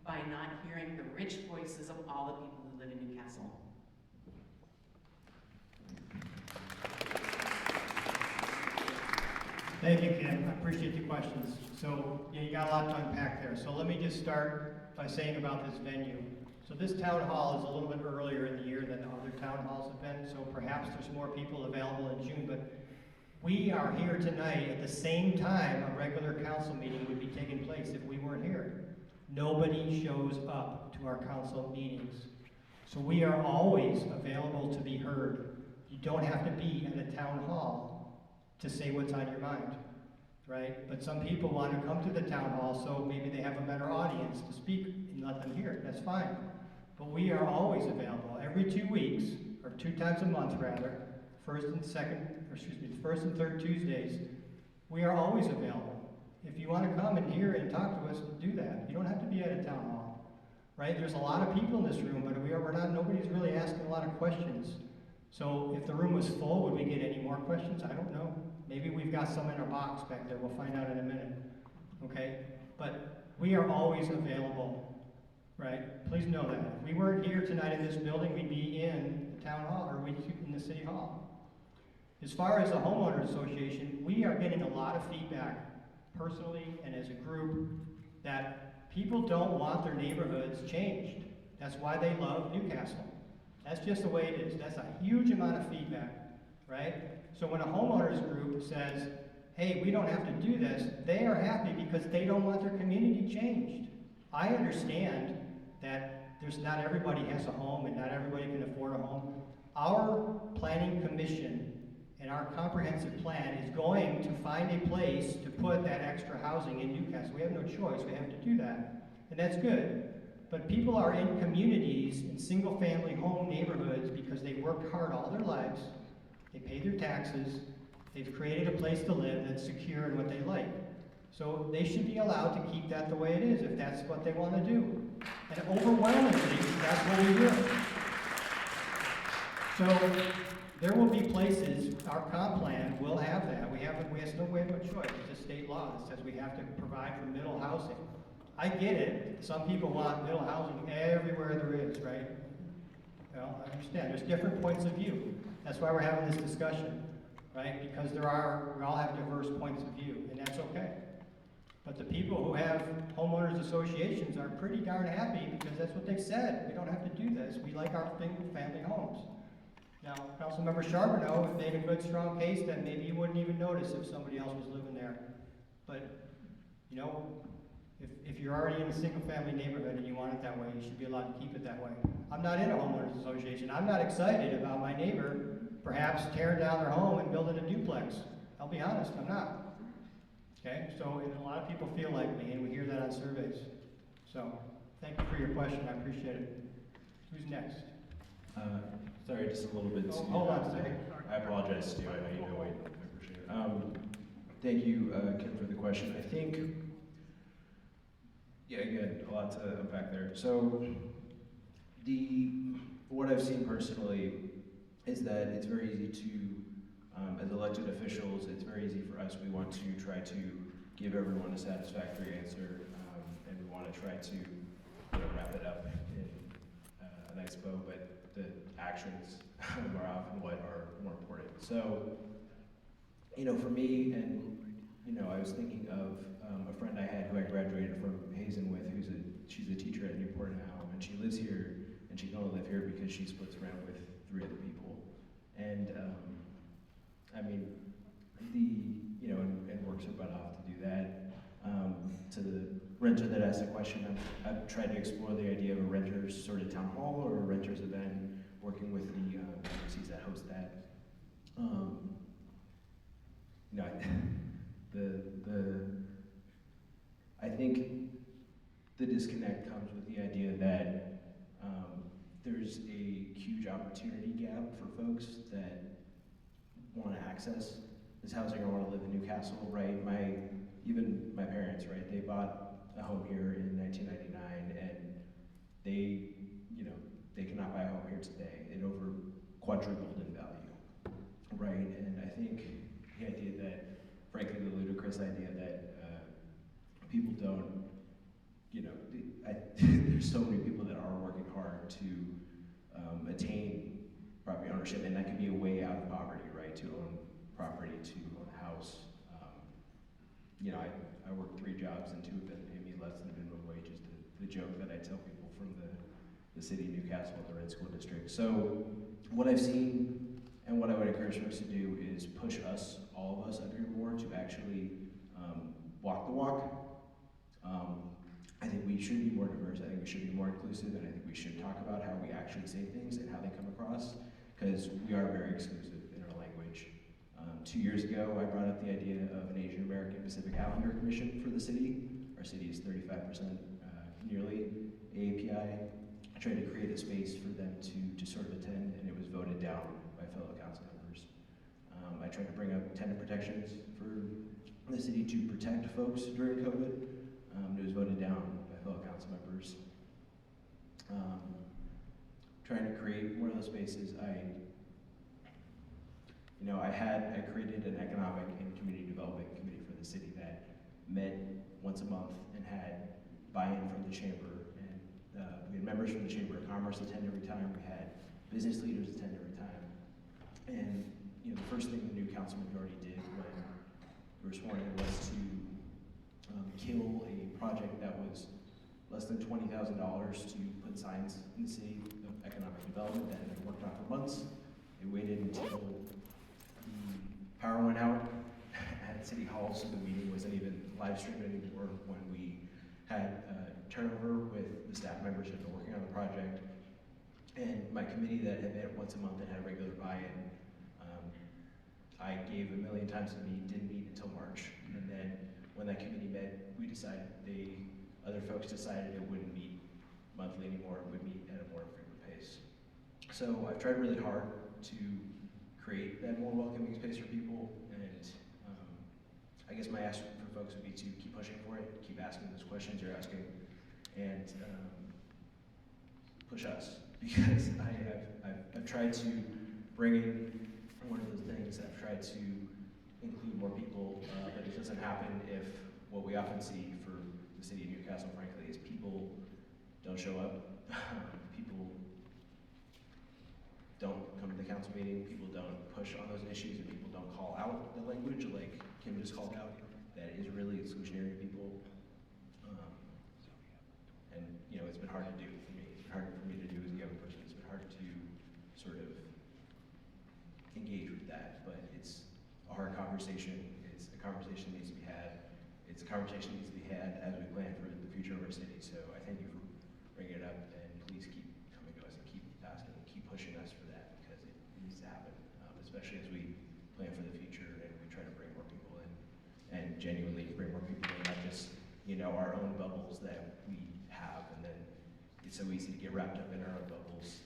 by not hearing the rich voices of all the people who live in Newcastle? Thank you, Kim. I appreciate the questions. So, yeah, you got a lot to unpack there. So let me just start by saying about this venue. So this town hall is a little bit earlier in the year than other town halls have been, so perhaps there's more people available in June, but we are here tonight at the same time a regular council meeting would be taking place if we weren't here. Nobody shows up to our council meetings. So we are always available to be heard. You don't have to be at a town hall to say what's on your mind, right? But some people want to come to the town hall so maybe they have a better audience to speak and let them hear it. That's fine. But we are always available every 2 weeks, or 2 times a month rather, first and third Tuesdays. We are always available. If you want to come and hear and talk to us, do that. You don't have to be at a town hall, right? There's a lot of people in this room, but nobody's really asking a lot of questions. So if the room was full, would we get any more questions? I don't know. Maybe we've got some in our box back there. We'll find out in a minute, okay? But we are always available. Right? Please know that. If we weren't here tonight in this building, we'd be in the town hall, or we'd be in the city hall. As far as the homeowners association, we are getting a lot of feedback, personally and as a group, that people don't want their neighborhoods changed. That's why they love Newcastle. That's just the way it is. That's a huge amount of feedback, right? So when a homeowners group says, hey, we don't have to do this, they are happy because they don't want their community changed. I understand that not everybody has a home and not everybody can afford a home. Our planning commission and our comprehensive plan is going to find a place to put that extra housing in Newcastle. We have no choice, we have to do that, and that's good. But people are in communities, in single-family home neighborhoods because they've worked hard all their lives, they pay their taxes, they've created a place to live that's secure and what they like. So they should be allowed to keep that the way it is if that's what they want to do. And overwhelmingly, that's what we do. So there will be places, our comp plan will have that. We have no choice. It's a state law that says we have to provide for middle housing. I get it. Some people want middle housing everywhere there is, right? Well, I understand. There's different points of view. That's why we're having this discussion, right? Because we all have diverse points of view, and that's okay. But the people who have homeowners associations are pretty darn happy because that's what they've said. We don't have to do this. We like our single-family homes. Now, Councilmember Charbonneau made a good, strong case that maybe you wouldn't even notice if somebody else was living there. But, you know, if you're already in a single-family neighborhood and you want it that way, you should be allowed to keep it that way. I'm not in a homeowners association. I'm not excited about my neighbor perhaps tearing down their home and building a duplex. I'll be honest, I'm not. Okay, so and a lot of people feel like me, and we hear that on surveys. So, thank you for your question, I appreciate it. Who's next? Sorry, just a little bit. Oh, hold on a second. I apologize, Stu, I know you've been waiting, I appreciate it. Thank you, Kim, for the question. I think, yeah, again, a lot to unpack there. So, what I've seen personally is that it's very easy to, as elected officials, it's very easy for us. We want to try to give everyone a satisfactory answer, and we want to try to wrap it up in a nice bow, but the actions are often what are more important. So, for me, and I was thinking of a friend I had who I graduated from Hazen with, she's a teacher at Newport now, and she lives here, and she can only live here because she splits rent with 3 other people. And I mean, and works her butt off to do that. To the renter that asked the question, I've tried to explore the idea of a renters sort of town hall or a renters event, working with the agencies that host that. I think the disconnect comes with the idea that there's a huge opportunity gap for folks that want to access this housing or want to live in Newcastle, right? Even my parents, right? They bought a home here in 1999, and they cannot buy a home here today. It over quadrupled in value, right? And I think the idea that, frankly, the ludicrous idea that people don't, there's so many people that are working hard to attain property ownership, and that could be a way out of poverty, right? To own property, to own a house, you know, I work 3 jobs and 2 of them pay me less than minimum wage is the joke that I tell people from the city of Newcastle, the Red School District. So what I've seen and what I would encourage folks to do is push us, all of us up here more, to actually walk the walk. I think we should be more diverse, I think we should be more inclusive, and I think we should talk about how we actually say things and how they come across, because we are very exclusive in our language. 2 years ago, I brought up the idea of an Asian American Pacific Islander Commission for the city. Our city is 35% nearly AAPI. I tried to create a space for them to sort of attend, and it was voted down by fellow council members. I tried to bring up tenant protections for the city to protect folks during COVID. It was voted down by fellow council members. Trying to create more of those spaces. I created an economic and community development committee for the city that met once a month and had buy-in from the chamber. And we had members from the Chamber of Commerce attend every time. We had business leaders attend every time. And the first thing the new council majority did when we were sworn in was to kill a project that was less than $20,000 to put signs in the city of economic development that had been worked on for months. They waited until the power went out at City Hall, so the meeting wasn't even live streamed anymore. When we had turnover with the staff members who had been working on the project, and my committee that had met once a month and had a regular buy-in, I gave $1 million times to meet, didn't meet until March. And then when that committee met, we decided, other folks decided it wouldn't meet monthly anymore, it would meet at a more frequent pace. So I've tried really hard to create that more welcoming space for people, and I guess my ask for folks would be to keep pushing for it, keep asking those questions you're asking, and push us, because I've tried to bring in one of those things. I've tried to include more people, but it doesn't happen if what we often see for the city of Newcastle, frankly, is people don't show up. People don't come to the council meeting, people don't push on those issues, and people don't call out the language like Kim just called out that is really exclusionary to people. And it's been hard to do for me. It's been hard for me to do as a young person. It's been hard to sort of engage with that, but it's a hard conversation. It's a conversation that needs to be had. It's a conversation that needs to be had as we plan for the future of our city. So I thank you for bringing it up, and please keep coming to us and keep asking and keep pushing us for that, because it needs to happen, especially as we plan for the future and we try to bring more people in, and genuinely bring more people in, not just our own bubbles that we have, and then it's so easy to get wrapped up in our own bubbles,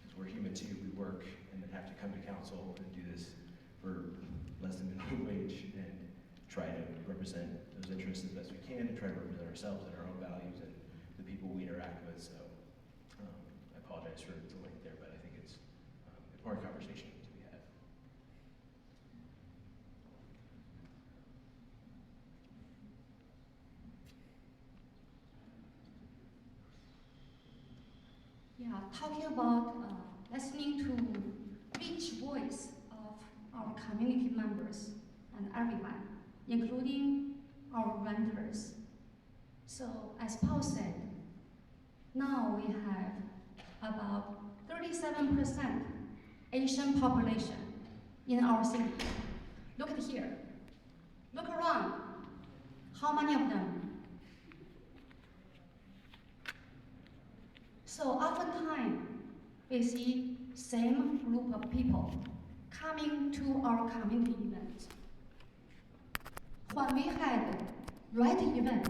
because we're human too. We work and then have to come to council and do this for less than minimum wage and try to represent those interests as best we can, and try to represent ourselves and our own values and the people we interact with. So I apologize for the length there, but I think it's an important conversation to be had. Yeah, talking about listening to rich voice of our community members and everyone, including our renters. So as Paul said, now we have about 37% Asian population in our city. Look at here. Look around. How many of them? So oftentimes, we see same group of people coming to our community event. When we had right event,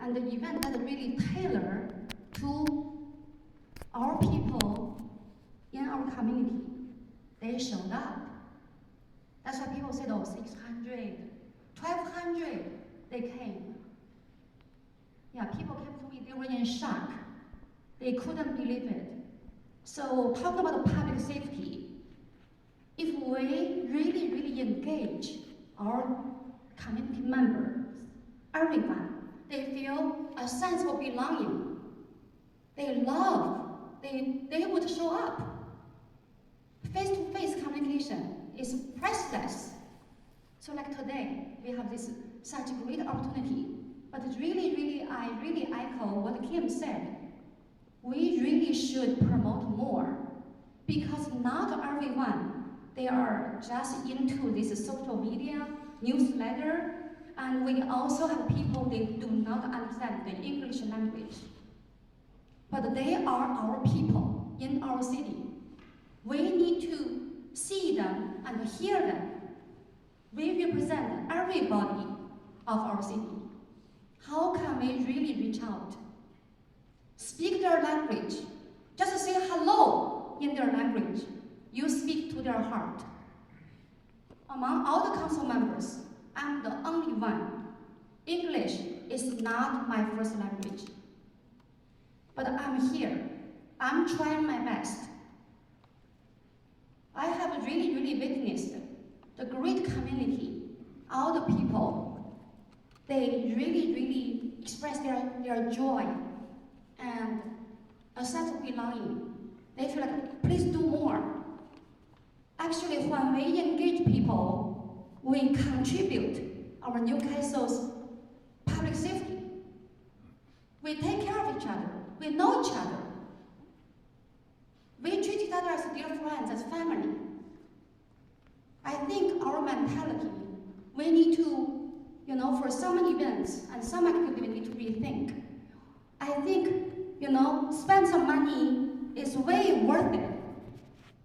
and the event that really tailored to our people in our community, they showed up. That's why people said, 600, 1,200, they came. Yeah, people came to me, they were in shock. They couldn't believe it. So talking about public safety, if we really, really engage our community members, everyone, they feel a sense of belonging. They love, they would show up. Face-to-face communication is priceless. So like today, we have this such a great opportunity. But I really echo what Kim said. We really should promote more, because not everyone, they are just into this social media, newsletter, and we also have people, they do not understand the English language. But they are our people in our city. We need to see them and hear them. We represent everybody of our city. How can we really reach out? Speak their language. Just say hello in their language. You speak to their heart. Among all the council members, I'm the only one. English is not my first language. But I'm here. I'm trying my best. I have really witnessed the great community. All the people, they really express their joy and a sense of belonging. They feel like, please do more. Actually, when we engage people, we contribute our Newcastle's public safety. We take care of each other. We know each other. We treat each other as dear friends, as family. I think our mentality, we need to, for some events and some activity, we need to rethink. I think, spend some money is way worth it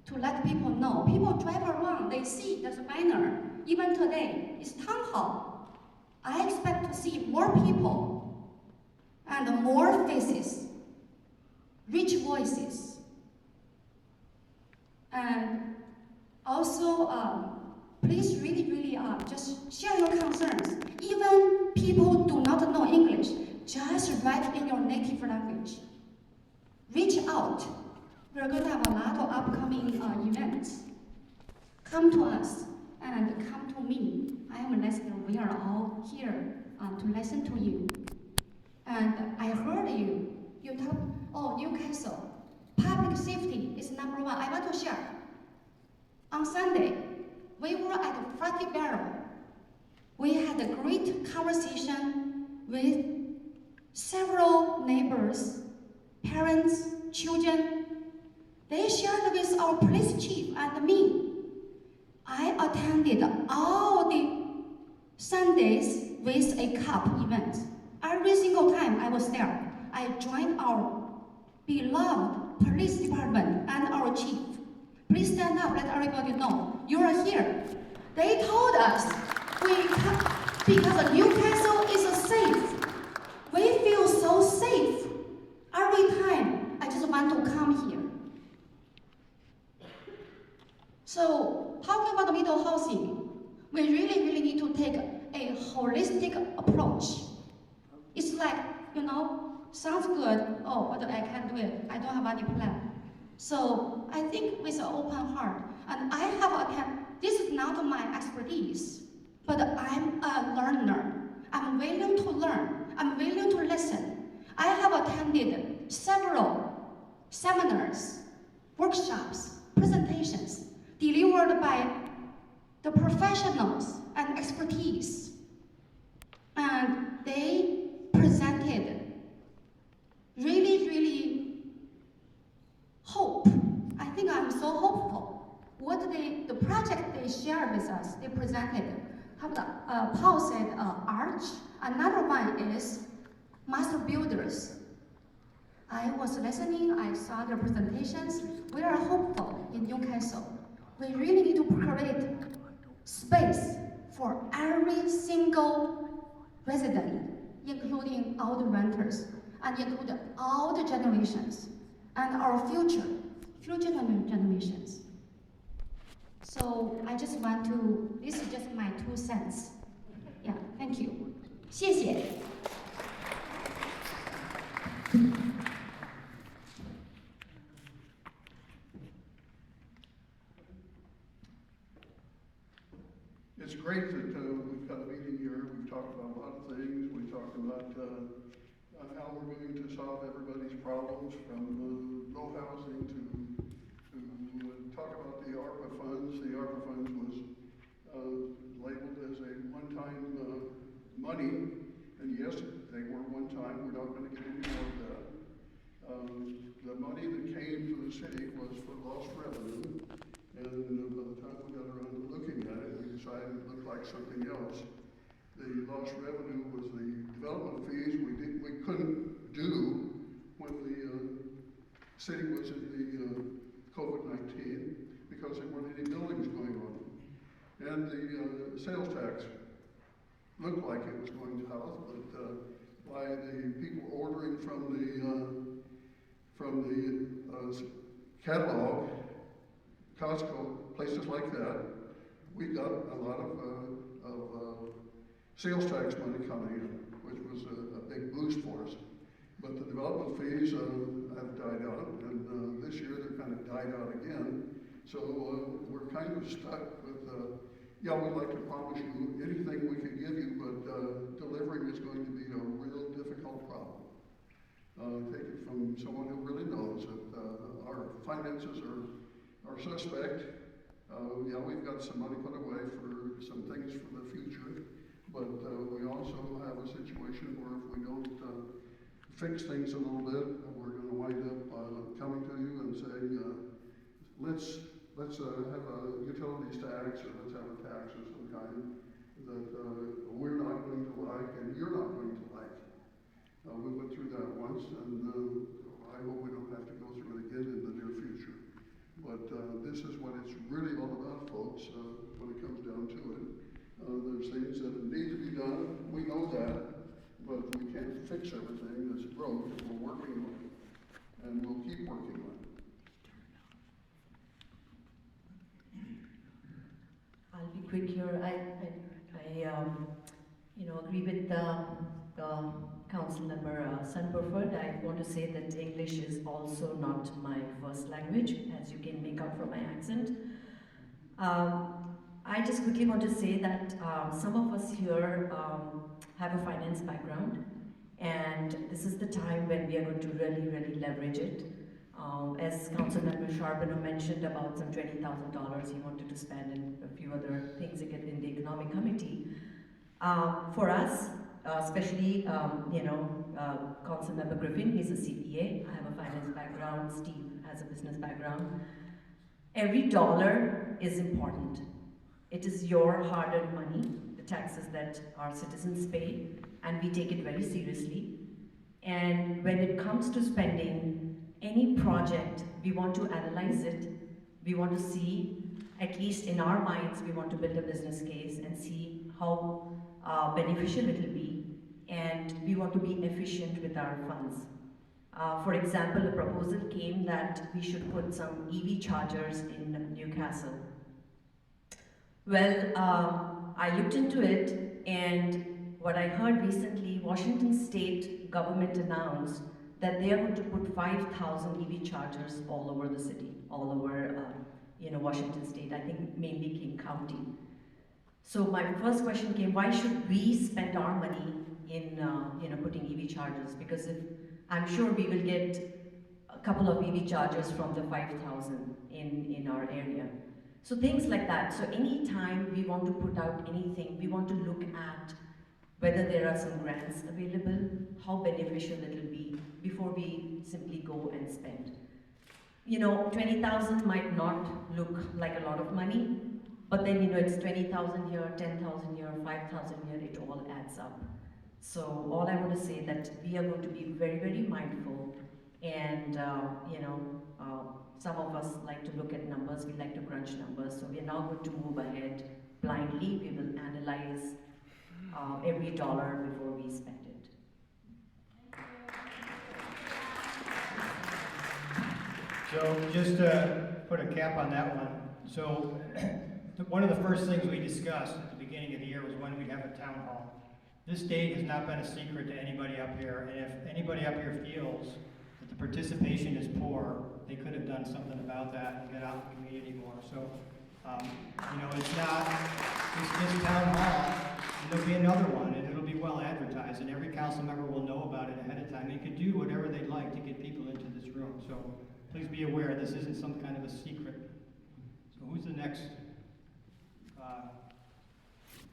to let people know. People drive around, they see there's a banner. Even today, it's town hall. I expect to see more people and more faces, rich voices. And also, please really just share your concerns. Even people who do not know English, just write in your native language. Reach out. We're going to have a lot of upcoming events. Come to us and come to me. I am a listener. We are all here to listen to you. And I heard you talk, Newcastle. Public safety is number one. I want to share. On Sunday, we were at Fratty Barrel. We had a great conversation with several neighbors, parents, children. They shared with our police chief and me. I attended all the Sundays with a cup event. Every single time I was there, I joined our beloved police department and our chief. Please stand up, let everybody know you are here. They told us because Newcastle is safe. We feel so safe. Every time I just want to come here. So talking about middle housing, we really need to take a holistic approach. It's like, sounds good, but I can't do it. I don't have any plan. So I think with an open heart, and I have attended, this is not my expertise, but I'm a learner. I'm willing to learn. I'm willing to listen. I have attended several seminars, workshops, presentations delivered by the professionals and expertise. And they presented really hope. I think I'm so hopeful. The project they shared with us, they presented, Paul said arch. Another one is master builders. I was listening, I saw their presentations. We are hopeful in Newcastle. We really need to create space for every single resident, including all the renters, and include all the generations, and our future generations. So I just want to, this is just my 2 cents. Yeah, thank you. 谢谢. It's great that we've got a meeting here. We've talked about a lot of things. We talked about how we're going to solve everybody's problems, from low housing to talk about the ARPA funds. The ARPA funds was labeled as a one-time revenue. And by the time we got around to looking at it, we decided it looked like something else. The lost revenue was the development fees we couldn't do when the city was in the COVID-19 because there weren't any buildings going on. And the sales tax looked like it was going south, but by the people ordering from the catalog, Costco, places like that, we got a lot of sales tax money coming in, which was a big boost for us. But the development fees have died out, and this year they're kind of died out again. So we're kind of stuck with, yeah, we'd like to promise you anything we can give you, but delivering is going to be a real difficult problem. Take it from someone who really knows that our finances are suspect. Yeah, we've got some money put away for some things for the future, but we also have a situation where if we don't fix things a little bit, we're going to wind up coming to you and saying, let's have a utilities tax, or let's have a tax of some kind that we're not going to like and you're not going to like. We went through that once, and I hope we don't have to go through it again in the near future. But this is what it's really all about, folks, when it comes down to it. There's things that need to be done, we know that, but we can't fix everything that's broke, and we're working on it. And we'll keep working on it. I'll be quick here. I agree with the Council Member Sunburford. I want to say that English is also not my first language, as you can make out from my accent. I just quickly want to say that some of us here have a finance background, and this is the time when we are going to really, really leverage it. As Councilmember Charbonneau mentioned about some $20,000 he wanted to spend and a few other things in the Economic Committee. For us, especially, Councilmember Griffin, he's a CPA, I have a finance background, Steve has a business background. Every dollar is important. It is your hard-earned money, the taxes that our citizens pay, and we take it very seriously. And when it comes to spending any project, we want to analyze it. We want to see, at least in our minds, we want to build a business case and see how beneficial it will be. And we want to be efficient with our funds. For example, a proposal came that we should put some EV chargers in Newcastle. Well, I looked into it, and what I heard recently, Washington State government announced that they are going to put 5,000 EV chargers all over the city, all over Washington State, I think mainly King County. So my first question came, why should we spend our money in putting EV chargers? Because I'm sure we will get a couple of EV chargers from the 5,000 in our area. So things like that. So anytime we want to put out anything, we want to look at whether there are some grants available, how beneficial it will be before we simply go and spend. 20,000 might not look like a lot of money, but then it's 20,000 here, 10,000 here, 5,000 here, it all adds up. So all I want to say that we are going to be very, very mindful, and some of us like to look at numbers, we like to crunch numbers, so we're not going to move ahead blindly. We will analyze every dollar before we spend it. So just to put a cap on that one, so one of the first things we discussed at the beginning of the year was when we'd have a town hall. This date has not been a secret to anybody up here, and if anybody up here feels that the participation is poor, they could have done something about that and get out in the community more. So, it's this town hall, and there'll be another one, and it'll be well advertised, and every council member will know about it ahead of time. They could do whatever they'd like to get people into this room. So please be aware this isn't some kind of a secret. So who's the next?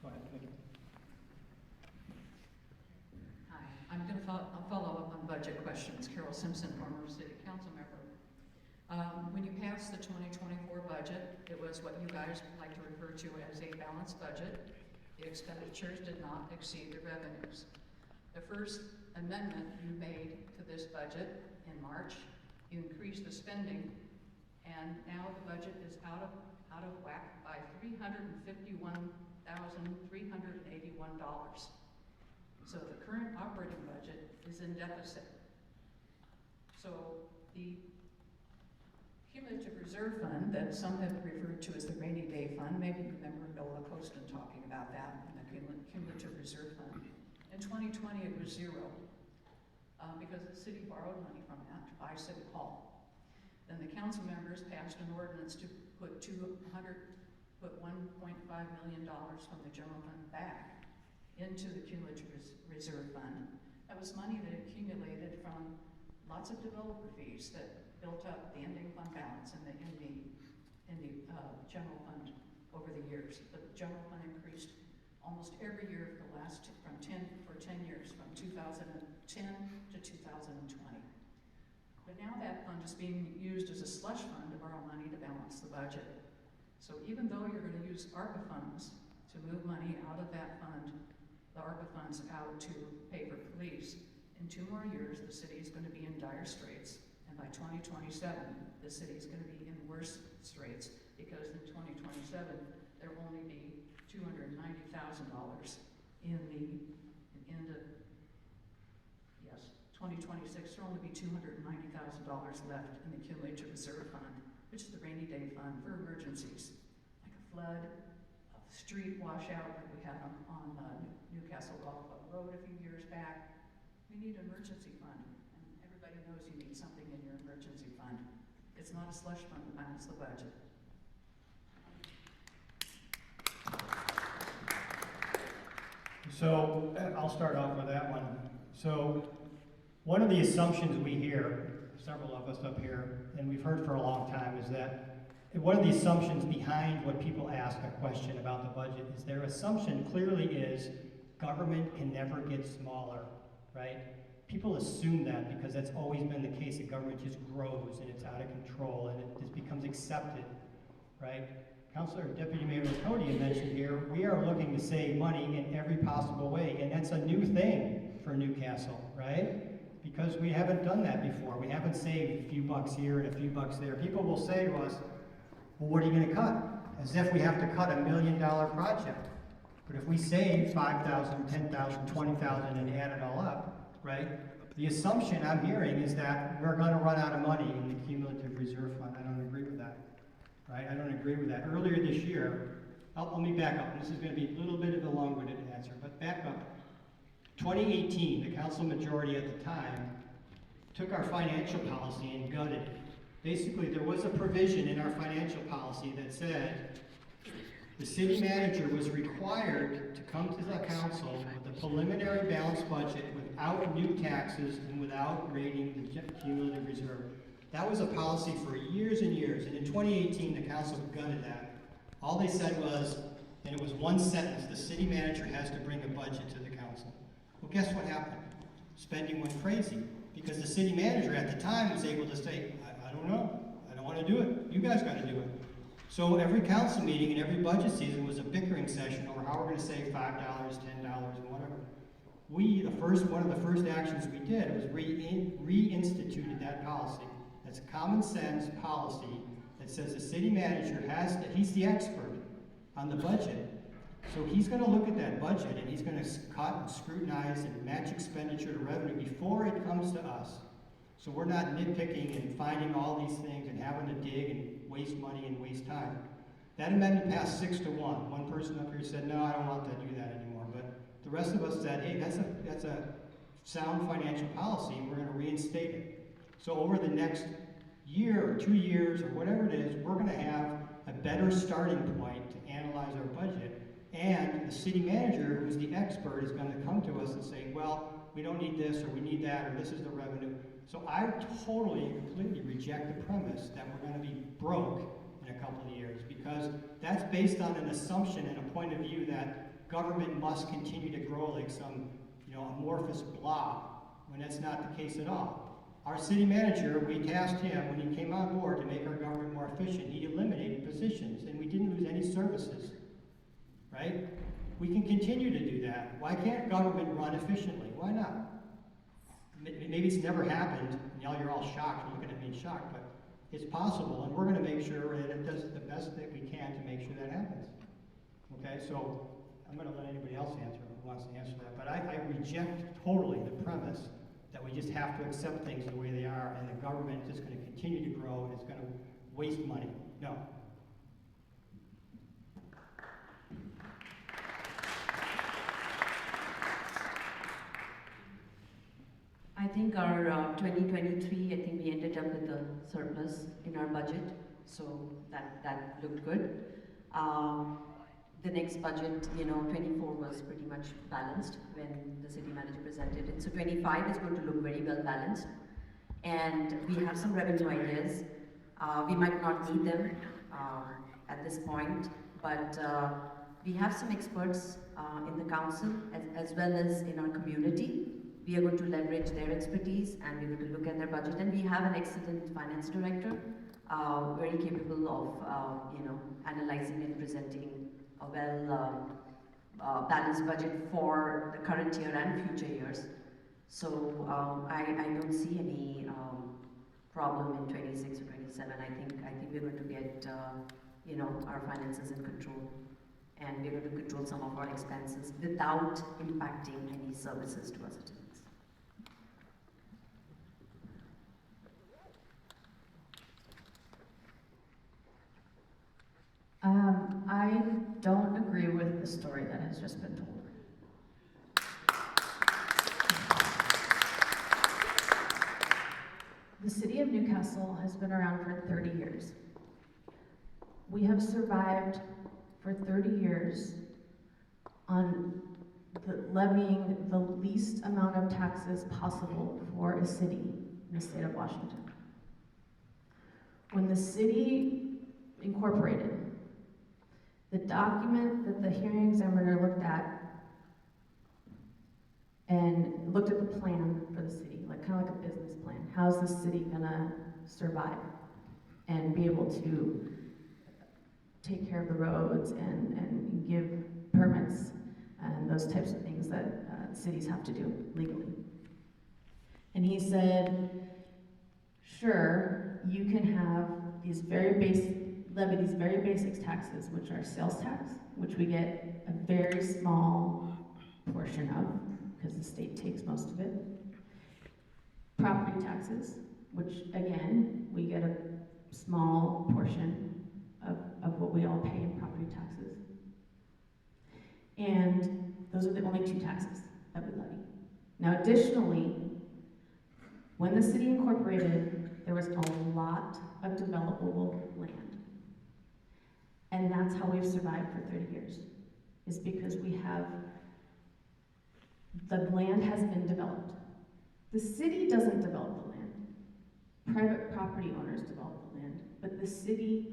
Go ahead. Thank you. Hi, I'm going to follow up on budget questions. Carol Simpson, former city council member. When you passed the 2021 budget. It was what you guys like to refer to as a balanced budget. The expenditures did not exceed the revenues. The first amendment you made to this budget in March, you increased the spending, and now the budget is out of whack by $351,381. So the current operating budget is in deficit. So the cumulative reserve fund that some have referred to as the rainy day fund, maybe you remember Noah Costin talking about that, and the cumulative reserve fund. In 2020 it was zero, because the city borrowed money from that to buy City Hall. Then the council members passed an ordinance to put $1.5 million from the general fund back into the cumulative reserve fund. That was money that accumulated from lots of developer fees that built up the ending fund balance in the general fund over the years. The general fund increased almost every year for the last 10 years, from 2010 to 2020. But now that fund is being used as a slush fund to borrow money to balance the budget. So even though you're going to use ARPA funds to move money out of that fund, the ARPA funds out to pay for police, in 2 more years the city is going to be in dire straits, and by 2027 the city is going to be in worse straits, because in 2027 there will only be $290,000 in the end of 2026. There will only be $290,000 left in the cumulative reserve fund, which is the rainy day fund for emergencies, like a flood, a street washout like we had on Newcastle Golf Club Road a few years back. We need an emergency fund, and everybody knows you need something in your emergency fund. It's not a slush fund to balance the budget. So I'll start off with that one. So one of the assumptions we hear, several of us up here, and we've heard for a long time, is that one of the assumptions behind what people ask a question about the budget is their assumption clearly is government can never get smaller, right? People assume that because that's always been the case, that government just grows and it's out of control and it just becomes accepted, right? Councilor Deputy Mayor Cody mentioned here, we are looking to save money in every possible way, and that's a new thing for Newcastle, right? Because we haven't done that before. We haven't saved a few bucks here and a few bucks there. People will say to us, well, what are you going to cut? As if we have to cut $1 million project. But if we save 5,000, 10,000, 20,000 and add it all up, right? The assumption I'm hearing is that we're going to run out of money in the cumulative reserve fund. I don't agree with that, right? I don't agree with that. Earlier this year, let me back up. This is going to be a little bit of a long-winded answer, but back up. 2018, the council majority at the time took our financial policy and gutted it. Basically, there was a provision in our financial policy that said the city manager was required to come to the council with a preliminary balanced budget without new taxes and without rating the cumulative reserve. That was a policy for years and years, and in 2018, the council gutted that. All they said was, and it was one sentence, the city manager has to bring a budget to the council. Well, guess what happened? Spending went crazy, because the city manager at the time was able to say, I don't know, I don't want to do it, you guys got to do it. So every council meeting and every budget season was a bickering session over how we're going to save $5, $10, and whatever. One of the first actions we did was reinstituted that policy. That's a common sense policy that says the city manager he's the expert on the budget. So he's going to look at that budget and he's going to cut and scrutinize and match expenditure to revenue before it comes to us. So we're not nitpicking and finding all these things and having to dig and waste money and waste time. That amendment passed 6-1. One person up here said, no, I don't want to do that anymore. But the rest of us said, hey, that's a sound financial policy, and we're going to reinstate it. So over the next year or 2 years or whatever it is, we're going to have a better starting point to analyze our budget. And the city manager, who's the expert, is going to come to us and say, well, we don't need this, or we need that, or this is the revenue. So I totally and completely reject the premise that we're going to be broke in a couple of years, because that's based on an assumption and a point of view that government must continue to grow like some amorphous blob, when that's not the case at all. Our city manager, we tasked him when he came on board to make our government more efficient. He eliminated positions. services, right? We can continue to do that. Why can't government run efficiently? Why not? Maybe it's never happened, and y'all, you're all shocked, you're looking at me shocked, but it's possible, and we're gonna make sure that it does the best that we can to make sure that happens. Okay, so I'm gonna let anybody else answer who wants to answer that, but I reject totally the premise that we just have to accept things the way they are, and the government is gonna continue to grow, and it's gonna waste money. No. I think our 2023, I think we ended up with a surplus in our budget, so that looked good. The next budget, 24 was pretty much balanced when the city manager presented it. So 25 is going to look very well balanced. And we have some revenue ideas. We might not need them at this point, but we have some experts in the council as well as in our community. We are going to leverage their expertise and we're going to look at their budget. And we have an excellent finance director, very capable of, analyzing and presenting a well balanced budget for the current year and future years. So I don't see any problem in 26 or 27. I think we're going to get our finances in control, and we're going to control some of our expenses without impacting any services to our citizens. I don't agree with the story that has just been told. The city of Newcastle has been around for 30 years. We have survived for 30 years on levying the least amount of taxes possible for a city in the state of Washington. When the city incorporated, the document that the hearing examiner looked at and looked at the plan for the city, kind of like a business plan. How's the city gonna survive and be able to take care of the roads and give permits and those types of things that cities have to do legally? And he said, sure, you can have these levy these very basic taxes, which are sales tax, which we get a very small portion of, because the state takes most of it. Property taxes, which again, we get a small portion of what we all pay in property taxes. And those are the only two taxes that we levy. Now additionally, when the city incorporated, there was a lot of developable land. And that's how we've survived for 30 years, is because the land has been developed. The city doesn't develop the land. Private property owners develop the land, but the city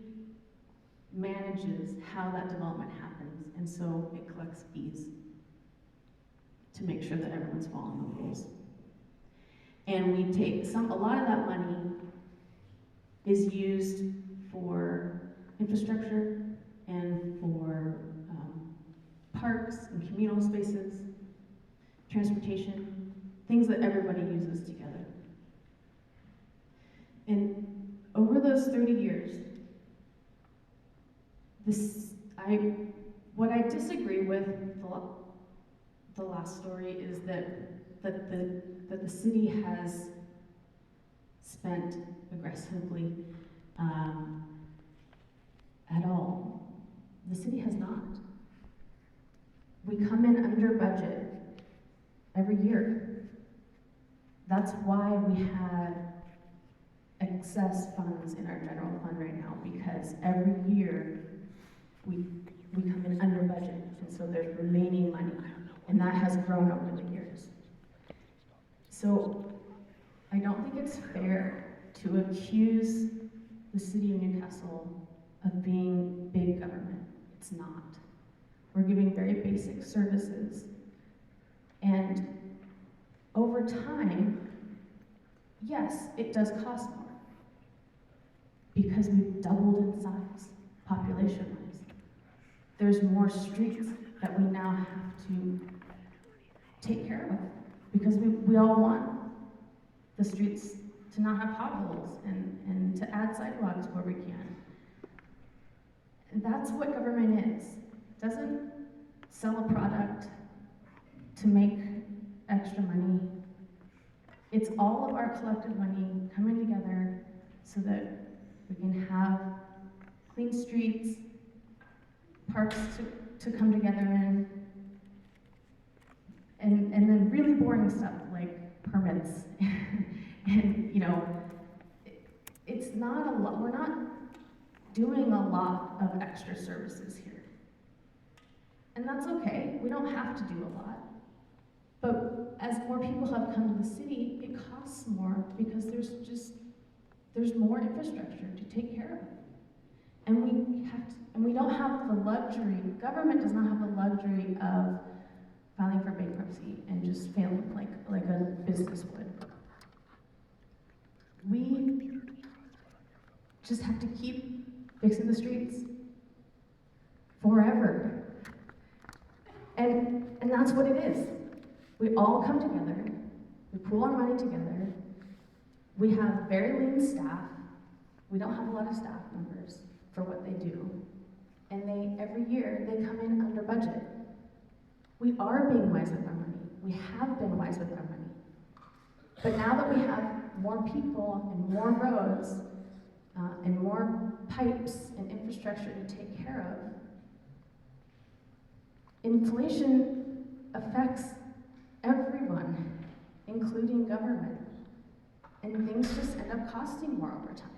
manages how that development happens, and so it collects fees to make sure that everyone's following the rules. And we take a lot of that money is used for infrastructure and for parks and communal spaces, transportation, things that everybody uses together. And over those 30 years, what I disagree with the last story is that the city has spent aggressively at all. The city has not. We come in under budget every year. That's why we have excess funds in our general fund right now, because every year we come in under budget, and so there's remaining money, and that has grown over the years. So I don't think it's fair to accuse the city of Newcastle of being big government. It's not. We're giving very basic services. And over time, yes, it does cost more because we've doubled in size, population-wise. there's more streets that we now have to take care of, because we all want the streets to not have potholes and to add sidewalks where we can. And that's what government is. It doesn't sell a product to make extra money. It's all of our collective money coming together so that we can have clean streets, parks to come together in, and then really boring stuff like permits. And, you know, it's not a lot, we're not doing a lot of extra services here. And that's okay, we don't have to do a lot. But as more people have come to the city, it costs more because there's more infrastructure to take care of. And we don't have the luxury, government does not have the luxury of filing for bankruptcy and just failing like a business would. We just have to keep fixing the streets forever. And that's what it is. We all come together, we pool our money together, we have very lean staff, we don't have a lot of staff members for what they do, and every year they come in under budget. We are being wise with our money, we have been wise with our money. But now that we have more people and more roads and more pipes and infrastructure to take care of, inflation affects everyone, including government. And things just end up costing more over time.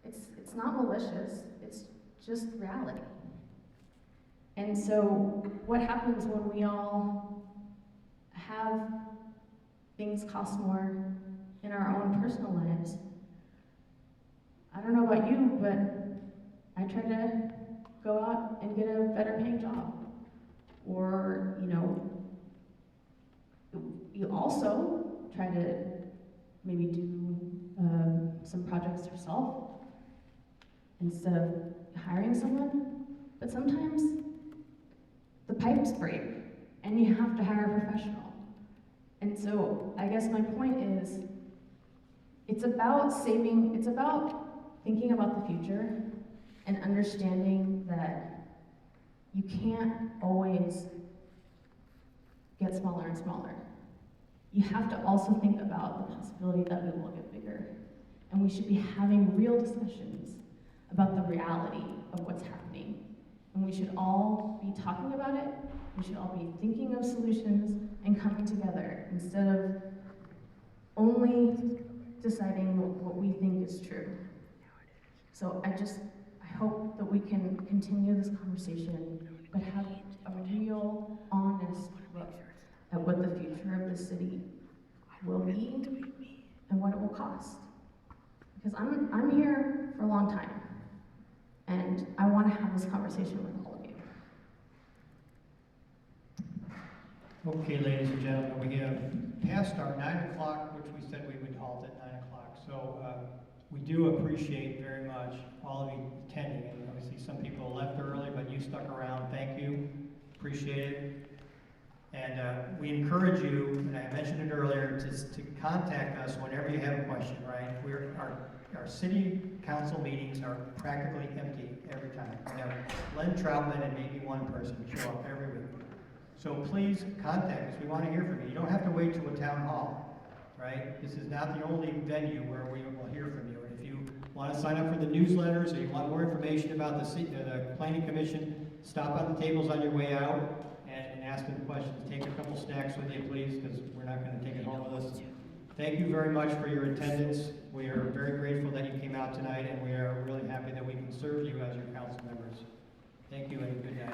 It's not malicious, it's just reality. And so what happens when we all have things cost more in our own personal lives? I don't know about you, but I try to go out and get a better paying job. Or, you know, you also try to maybe do some projects yourself instead of hiring someone. But sometimes the pipes break and you have to hire a professional. And so I guess my point is, it's about thinking about the future and understanding that you can't always get smaller and smaller. You have to also think about the possibility that we will get bigger. And we should be having real discussions about the reality of what's happening. And we should all be talking about it, we should all be thinking of solutions and coming together instead of only deciding what we think is true. So I hope that we can continue this conversation, but have a real, honest look at what the future of the city will be and what it will cost. Because I'm here for a long time, and I want to have this conversation with all of you. Okay, ladies and gentlemen, we have passed our 9 o'clock, which we said we would halt at 9 o'clock. So we do appreciate very much all of you attending. And obviously some people left early, but you stuck around. Thank you. Appreciate it. And we encourage you, and I mentioned it earlier, to contact us whenever you have a question, right? Our city council meetings are practically empty every time. We have Len Troutman and maybe one person show up every week. So please contact us. We want to hear from you. You don't have to wait till a town hall, right? This is not the only venue where we will hear from you. And if you want to sign up for the newsletters or you want more information about the Planning Commission, stop at the tables on your way out and ask them questions. Take a couple snacks with you, please, because we're not going to take it home with us. Thank you very much for your attendance. We are very grateful that you came out tonight, and we are really happy that we can serve you as your council members. Thank you, and good night.